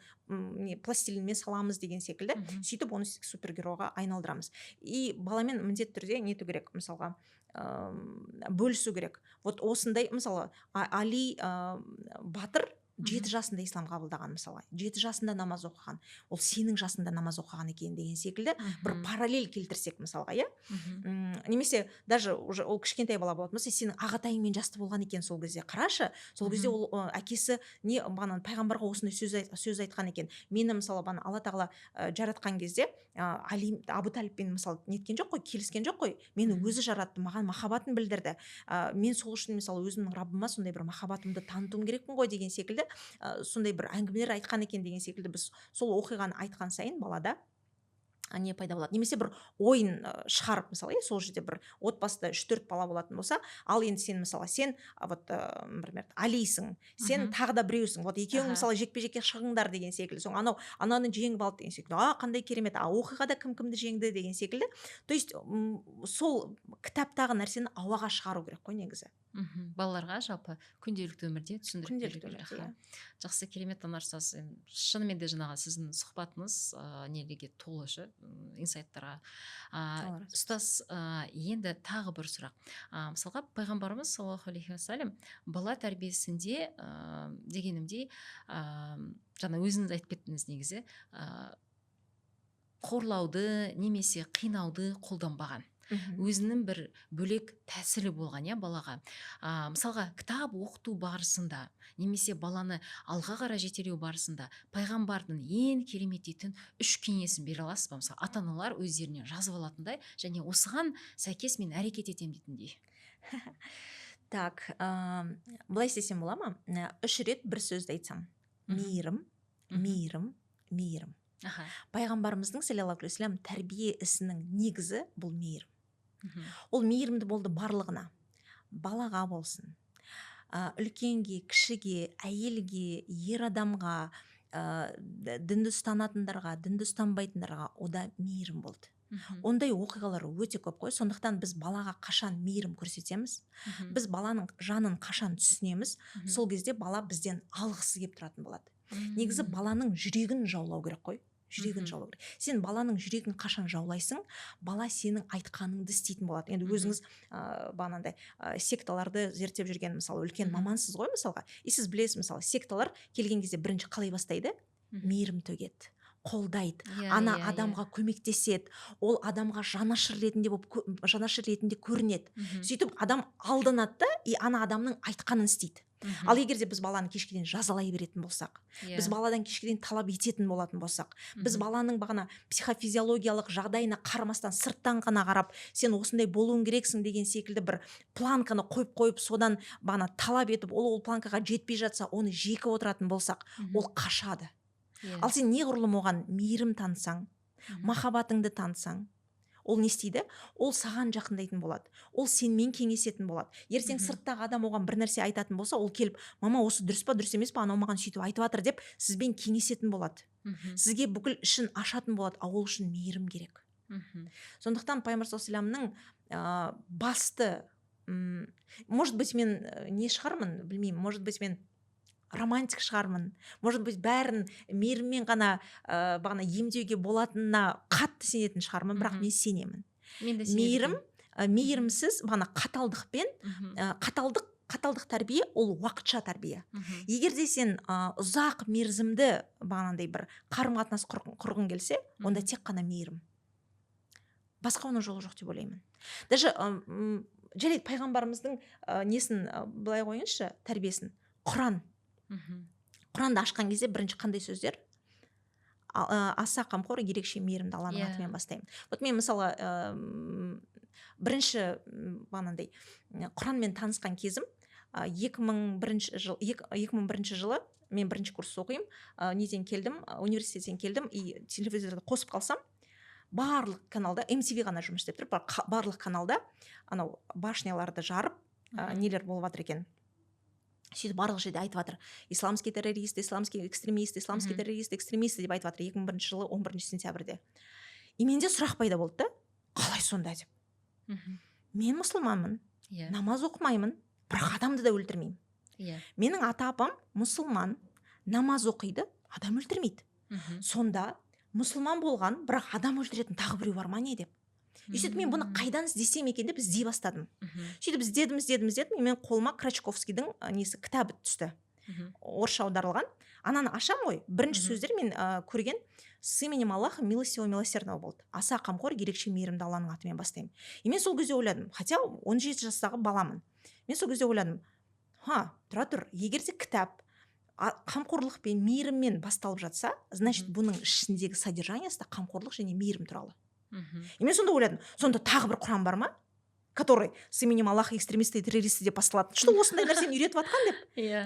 пластилинмен саламыз деген секілді, Мгм. сөйтіп оны супергеройға айналдырамыз. И баламен міндетті түрде нету керек, мысалға бөлісу керек. Вот осындай, мысалы Али батыр 7 жасында ислам қабылдаған, мысалы 7 жасында намаз оқыған, ол сенің жасында намаз оқыған екен деген секілді бір параллель келтірсек, мысалға, иә. Немесе даже уже ол кішкентай бала болатын болса, сенің ағатайыңмен жасты болған екен сол кезде, қарашы, сол кезде ол әкесі не пайғамбарға осындай сөз айтқан екен. Мені мысалы алла тағала жаратқан кезде Али Абу Талиппен мысалы неткен жоқ қой, келіскен жоқ қой, мені өзі жаратты, маған махаббатын білдірді, мен сол үшін мысалы өзімнің Раббыма сондай бір махаббатымды танытуым керекпін ғой деген секілді сондай бір әңгімелер айтқан екен деген секілді біз сол оқиғаны айтқан сайын балада не пайда болады. Немесе бір ойын шығарып, мысалы, сол жерде бір отбасыда 3-4 бала болатын болса, ал енді сен мысалы вот например Алисың, сен тағы да біреусің, вот екеуің мысалы жекпе-жекке шығыңдар деген секілді, соң ананы жеңіп алды деген секілді, қандай керемет, оқиғада кім-кімді жеңді деген секілді. То есть сол кітаптағы нәрсені ауаға шығару керек қой негізі. Балаларға жалпы күнделікті өмірде түсіндіріп беру Күнделікті керек. өмірде, Жақсы, керемет Анар ұстаз. Шынымен де жаңағы сіздің сұхбатыңыз нелерге толы, инсайттарға. Ұстаз, енді тағы бір сұрақ. Мысалға пайғамбарымыз саллаллаху алейхи уассалам бала тәрбиесінде дегенімдей жаңа өзіңіз айтып кеттіңіз, негізі қорлауды немесе қинауды қолданбаған, өзінің бір бөлек тәсілі болған, иә, балаға. Мысалға кітап оқыту барысында немесе баланы алға қарай жетелеу барысында пайғамбардың ең керемет дейтін 3 кеңесін бере аласыз ба? Мысалы ата-аналар өздеріне жазып алатындай және осыған сәйкес мен әрекет етемін дейтіндей. Так, былай істесем бола ма? 3 рет бір сөзді айтсам: мейірім, мейірім, мейірім. Пайғамбарымыздың саллаллаху алейхи уассалам тәрбие ісінің негізі бұл мейірім. Ол мейірімді болды барлығына, балаға болсын, үлкенге, кішіге, әйелге, ер адамға, дінді ұстанатындарға, дінді ұстанбайтындарға, ода мейірім болды. Ондай оқиғалар өте көп қой. Сондықтан біз балаға қашан мейірім көрсетеміз, біз баланың жанын қашан түсінеміз, сол кезде бала бізден алғысы келіп тұратын болады. Негізі баланың жүрегін жаулау керек қой. Жүрегін жаулау керек. Сен баланың жүрегін қашан жаулайсың, бала сенің айтқаныңды істейтін болады. Енді өзіңіз бағанандай секталарды зерттеп жүрген, мысалы, үлкен мамансыз ғой, мысалға. И сіз білесіз, мысалы, секталар келген кезде бірінші қалай бастайды? Мейірім төгеді, қолдайды, адамға көмектеседі, ол адамға жанашыр ретінде көрінеді. Сөйтіп адам алданады да, и адамның айтқанын істейді. Ал егер де біз баланы кешке дейін жазалай беретін болсақ, біз баладан кешке дейін талап ететін болатын болсақ, біз баланың бағана психофизиологиялық жағдайына қарамастан сырттан ғана қарап, сен осындай болуың керексің деген секілді бір планканы қойып, содан бағана талап етіп, ол планкаға жетпей жатса, оны жекіп отыратын болсақ, ол қашады. Ал сен неғұрлым оған мейірім танысаң, махаббатыңды танысаң, ол не істейді? Ол саған жақындайтын болады. Ол сенмен кеңесетін болады. Ертең сырттағы адам оған бір нәрсе айтатын болса, ол келіп: мама, осы дұрыс па, дұрыс емес па, анау маған сөйтіп айтып жатыр деп сізбен кеңесетін болады. Сізге бүкіл ішін ашатын болады, а ол үшін мейірім керек. Сондықтан пайғамбар саллаллаху алейхи уассалам басты, может быть, мен не шығармын, білмеймін, может быть, мен романтик шығармын, может быть, бәрін мейіріммен ғана бағана емдеуге болатынына қатты сенетін шығармын, бірақ мен сенемін. Мейірім, мейірімсіз бағана қаталдықпен, қаталдық тәрбие ол уақытша тәрбие. Егер де сен ұзақ мерзімді бағанандай бір қарым-қатынас құрғың келсе, онда тек қана мейірім. Басқа оның жолы жоқ деп ойлаймын. Даже жарайды, пайғамбарымыздың несін былай қойыңызшы, тәрбиесін. Құранды ашқан кезде бірінші қандай сөздер? Аса қамқор, ерекше мейірімді Алланың атымен бастаймын. Вот мен мысалы бірінші бағанандай Құранмен танысқан кезім 2001 жылы мен бірінші курс оқимын, неден келдім, университеттен келдім, и телевизорды қосып қалсам, барлық каналда MTV ғана жұмыс істеп тұр, барлық каналда анау башняларды жарып нелер болып жатыр екен. сөйтіп барлық жерде айтып жатыр, исламский террорист, исламский экстремист, исламский террорист, экстремист деп айтып жатыр 2001 жылы 11 сентябрьде. И менде сұрақ пайда болды да, қалай сонда деп. Мен мұсылманмын, намаз оқымаймын, бірақ адамды да өлтірмеймін. Менің ата апам мұсылман, намаз оқиды, адам өлтірмейді. Сонда мұсылман болған, бірақ адам өлтіретін тағы біреу бар ма не деп. И сөйтіп мен бұны қайдан іздесем екен деп іздей бастадым. Сөйтіп іздедім, мен қолыма Крачковскийдің несі кітабы түсті. Орысша аударылған. Ананы ашам ғой, бірінші сөздер мен көрген с именем Аллаха милостивого милосердного болды. Аса қамқор, ерекше мейірімді Алланың атымен бастаймын. И мен сол кезде ойладым, хотя 17 жастағы баламын. Мен сол кезде ойладым, тұра тұр, егер де кітап қамқорлық пен мейіріммен басталып жатса, значит бұның ішіндегі содержаниясы да қамқорлық және мейірім туралы. И мен сонда ойладым, сонда тағы бір құран бар ма, который с именем Аллаха экстремисты и террористы деп басталады, что осындай нәрсені үйретіп жатқан деп.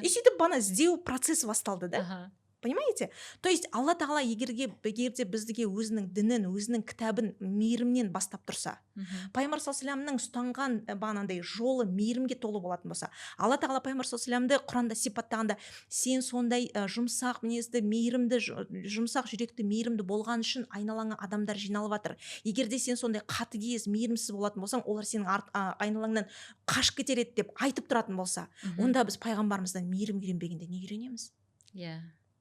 И сөйтіп бана іздеу процесі басталды да. Понимаете? То есть Алла тағала егерде біздіге өзінің дінін, өзінің кітабын мейірімнен бастап тұрса, пайғамбар саллаллаху ұстанған бағанандай жолы мейірімге толы болатын болса, Алла тағала пайғамбар саллаллаху Құранда сипаттағанда, сен сондай жұмсақ мінезді, мейірімді, жұмсақ жүректі, мейірімді болған үшін айналаңа адамдар жиналып жатыр. Егерде сен сондай қатыгез, мейірімсіз болатын болсаң, олар сенің айналаңнан қашып кетер еді деп айтып тұратын болса, онда біз пайғамбарымыздан мейірім үйренбегенде не үйренеміз?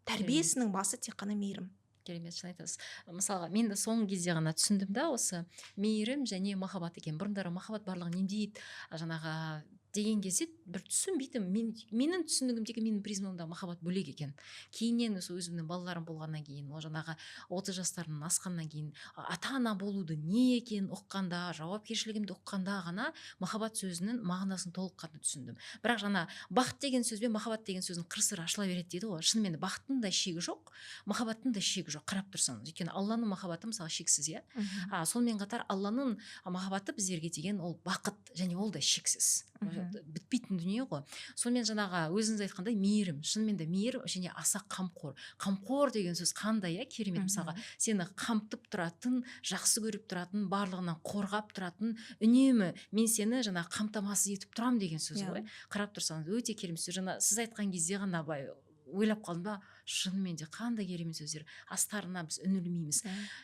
Тәрбиесінің басы тек қана мейірім. Керемет, шын айтасыз. Мысалға, мен де соңғы кезде ғана түсіндім да, осы мейірім және махаббат екен. Бұрындары махаббат барлығы не дейді, жаңағы деген кезде бір түсінбейтін. Менің түсінігімдегі, менің призмамда махаббат бөлек екен. Кейіннен өзімнің балаларым болғаннан кейін, ол жаңағы 30 жастарынан асқаннан кейін, ата-ана болуды не екен ұққанда, жауапкершілігімді ұққанда ғана махаббат сөзінің мағынасын толыққанды түсіндім. Бірақ жаңа бақыт деген сөз бен махаббат деген сөздің қыр-сыры ашыла береді дейді ғой. Шынымен бақыттың да шегі жоқ, махаббаттың да шегі жоқ. Қарап тұрсаңыз, өйткені Алланың махаббаты мысалы шексіз, иә. Сонымен қатар Алланың махаббаты біздерге деген ол бақыт, және ол да шексіз. Бітпейтін дүние ғой. Сонымен жаңағы өзіңіз айтқандай мейірім, шынымен де мейірім және аса қамқор. Қамқор деген сөз қандай, иә, керемет. Мысалға, сені қамтып тұратын, жақсы көріп тұратын, барлығынан қорғап тұратын, үнемі мен сені жаңағы қамтамасыз етіп тұрам деген сөз ғой. Қарап тұрсаңыз, өте керемет сөз. Жаңа сіз айтқан кезде ғана былай ойлап қалдым ба, шынымен де қандай керемет сөздер. Астарына біз үңілмейміз.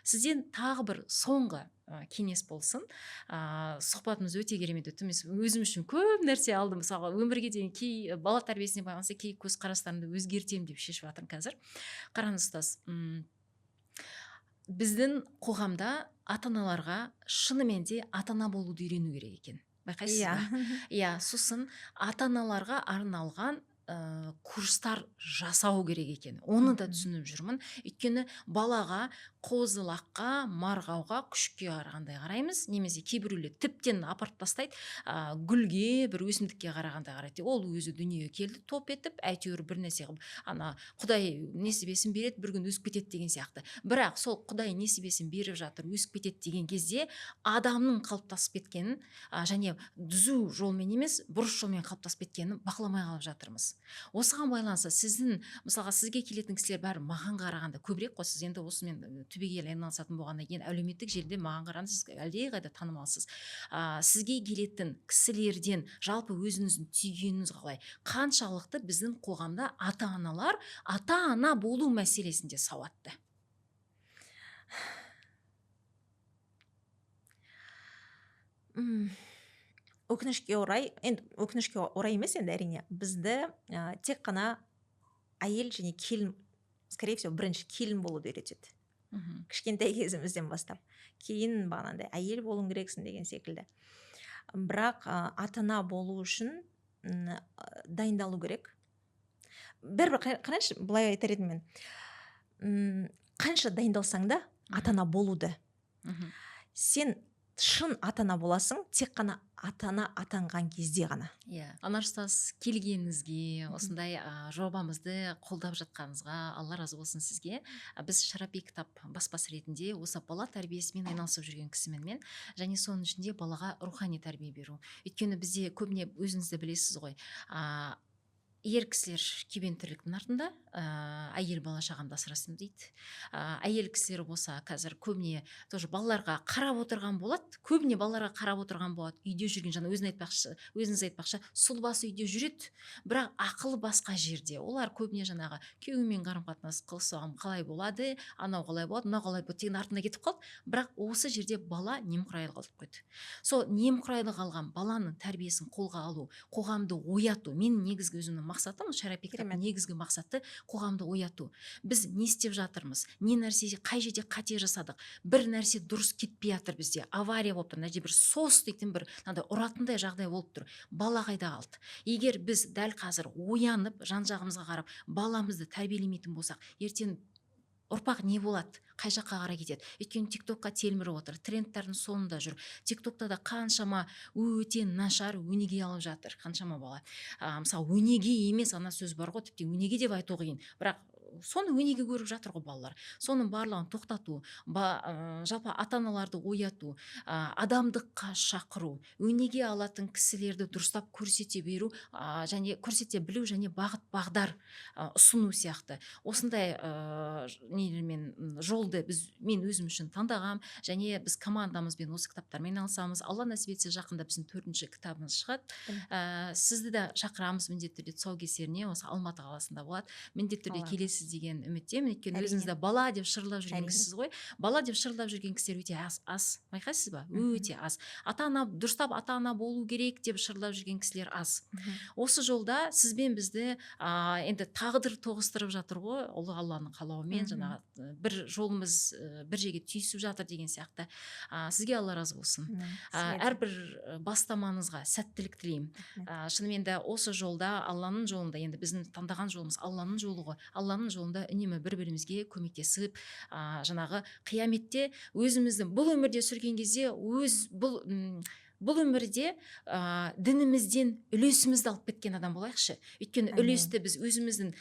Сізден тағы бір соңғы кеңес болсын. Сұхбатымыз өте керемет өтті. Мен өзім үшін көп нәрсе алдым. Мысалға, өмірге деген кей бала тәрбиесіне байланысты кей көзқарастарымды өзгертемін деп шешіп жатырмын қазір. Қараңыз ұстаз, біздің қоғамда ата-аналарға шынымен де ата-ана болуды үйрену керек екен. Байқайсыз ба? Иә, сосын ата-аналарға арналған курстар жасау керек екен. Оны да түсініп жүрмін. Өйткені балаға қозы-лаққа, марғауға, күшікке қарағандай қараймыз, немесе кейбіреулер тіптен апарып тастайды, гүлге, бір өсімдікке қарағандай қарайды. Ол өзі дүниеге келді, топ етіп, әйтеуір бір нәрсе қылып, Құдай несібесін береді, бір күн өсіп кетеді деген сияқты. Бірақ сол Құдай несібесін беріп жатыр, өсіп кетеді деген кезде адамның қалыптасып кеткенін, және түзу жолмен емес, бұрыс жолмен қалыптасып кеткенін бақыламай қалып жатырмыз. Осыған байланысты сіздің, мысалға, сізге келетін кісілер бәрі маған қарағанда көбірек қой, сіз енді осымен түбегейлі айналысатын болғаннан кейін әлеуметтік желіде маған қарағанда сіз әлдеқайда танымалсыз. Сізге келетін кісілерден жалпы өзіңіздің түйгеніңіз қалай? Қаншалықты біздің қоғамда ата-аналар ата-ана болу мәселесінде сауатты? Өкінішке орай емес енді әрине, бізді тек қана әйел және келін, скорее всего, бірінші келін болуды үйретеді. Кішкентай кезімізден бастап. Кейін бағанандай әйел болуың керексің деген секілді. Бірақ ата-ана болу үшін дайындалу керек. Бәрібір қараңызшы, былай айтар едім мен. Қанша дайындалсаң да ата-ана болуды. Сен шын ата-ана боласың, тек қана ата-ана атанған кезде ғана. Анар ұстаз, келгеніңізге, осындай жобамызды қолдап жатқаныңызға Алла разы болсын сізге. Біз Шарапи кітап баспасы ретінде осы бала тәрбиесімен айналысып жүрген кісімен, және соның ішінде балаға рухани тәрбие беру. Өйткені бізде көбіне өзіңіз де білесіз ғой, ер кісілер күйбең тірліктің артында, әйел бала шағамды асырасын дейді. Әйел кісілер болса қазір көбіне тоже балаларға қарап отырған болады, көбіне балаларға қарап отырған болады. Үйде жүрген, жаңа өзіңіз айтпақшы, сұлбасы үйде жүреді, бірақ ақылы басқа жерде. Олар көбіне жаңағы күйеуімен қарым қатынас қылсам қалай болады, анау қалай болады, мынау қалай болады деген артына кетіп қалды. Бірақ осы жерде бала немқұрайлы қалып қойды. Сол немқұрайлы қалған баланың тәрбиесін қолға алу, қоғамды ояту. Менің негізгі өзімнің мақсатым, шарапиктің негізгі мақсаты қоғамды ояту. Біз не істеп жатырмыз, не нәрсе, қай жерде қате жасадық, бір нәрсе дұрыс кетпей жатыр бізде, авария болып тұр, мына жерде бір сос дейтін бір ұратындай жағдай болып тұр. Бала қайда қалды? Егер біз дәл қазір оянып, жан жағымызға қарап, баламызды тәрбиелемейтін болсақ, ертең ұрпақ не болады, қай жаққа қарай кетеді? Өйткені тиктокқа телміріп отыр, трендтердің соңында жүр. Тиктокта да қаншама өте нашар өнеге алып жатыр, қаншама бала. Мысалы, өнеге емес, ана сөз бар ғой, тіпті өнеге деп айту қиын, бірақ соны өнеге көріп жатыр ғой балалар. Соның барлығын тоқтату, жалпы ата-аналарды ояту, адамдыққа шақыру, өнеге алатын кісілерді дұрыстап көрсете беру, және көрсете білу, және бағыт бағдар ұсыну сияқты. Осындай жолды мен өзім үшін таңдағам, және біз командамызбен осы кітаптармен алысамыз. Алла нәсіп етсе, жақында біздің 4-ші кітабымыз шығады. Сізді де шақырамыз міндетті түрде тұсаукесеріне, осы Алматы қаласында болады. Міндетті түрде келесіз деген үміттемін. Өйткені өзіңізді бала деп шырылдап жүрген кісісіз ғой. Бала деп шырылдап жүрген кісілер өте аз. Байқайсыз ба? Өте аз. Ата-ана дұрыстап ата-ана болу керек деп шырылдап жүрген кісілер аз. Осы жолда сізбен бізді енді тағдыр тоғыстырып жатыр ғой, Ұлы Алланың қалауымен, жаңағы бір жолымыз бір жерге түйісіп жатыр деген сияқты. Сізге Алла разы болсын. Әрбір бастамаңызға сәттілік тілеймін. Шынымен де осы жолда, Алланың жолында, енді біздің таңдаған жолымыз Алланың жолы ғой. Алланың жолында үнемі бір-бірімізге көмектесіп, жаңағы қияметте өзіміздің бұл өмірде сүрген кезде бұл өмірде дінімізден үлесімізді алып кеткен адам болайықшы. Өйткені үлесті біз өзіміздің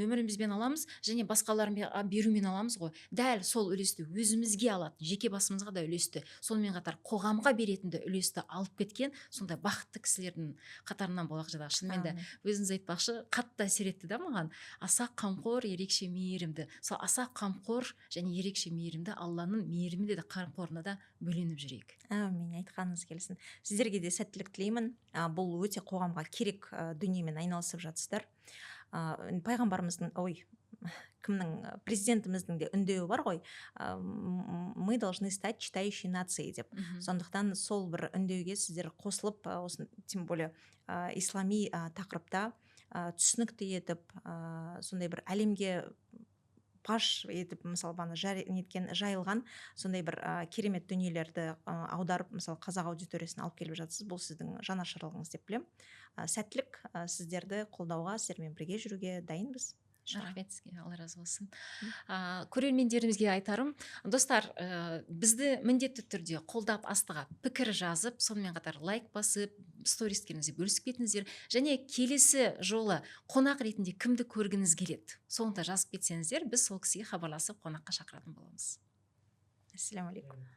өмірімізбен аламыз, және басқаларға берумен аламыз ғой. Дәл сол үлесті өзімізге алатын, жеке басымызға да үлесті, сонымен қатар қоғамға беретінді үлесті алып кеткен сондай бақытты кісілердің қатарынан болайық. Шынымен де өзіңіз айтпақшы, қатты әсер етті да маған. Аса қамқор, ерекше мейірімді. Сол аса қамқор және ерекше мейірімді Алланың мейірімінде де қамқорына да бөленіп жүрейік. Әмин, айтқаныңыз келсін. Сіздерге де сәттілік тілеймін. Бұл өте қоғамға керек дүниемен айналысып жатсыздар. Президентіміздің де үндеуі бар ғой, мы должны стать читающей нацией деп. Сондықтан сол бір үндеуге сіздер қосылып, тем более ислами тақырыпта түсінікті етіп, сондай бір әлемге паш етіп, мысалы жайылған сондай бір керемет дүниелерді аударып, мысалы қазақ аудиториясына алып келіп жатсыз. Бұл сіздің жанашырлығыңыз деп білем. Сәттілік, сіздерді қолдауға, сіздермен бірге жүруге дайынбыз. Рахмет сізге, Алла разы болсын. Көрермендерімізге айтарым, достар, бізді міндетті түрде қолдап, астыға пікір жазып, сонымен қатар лайк басып, стористеріңізге бөлісіп кетіңіздер, және келесі жолы қонақ ретінде кімді көргіңіз келеді, соны да жазып кетсеңіздер, біз сол кісіге хабарласып қонаққа шақыратын боламыз. Ассаламу алейкум.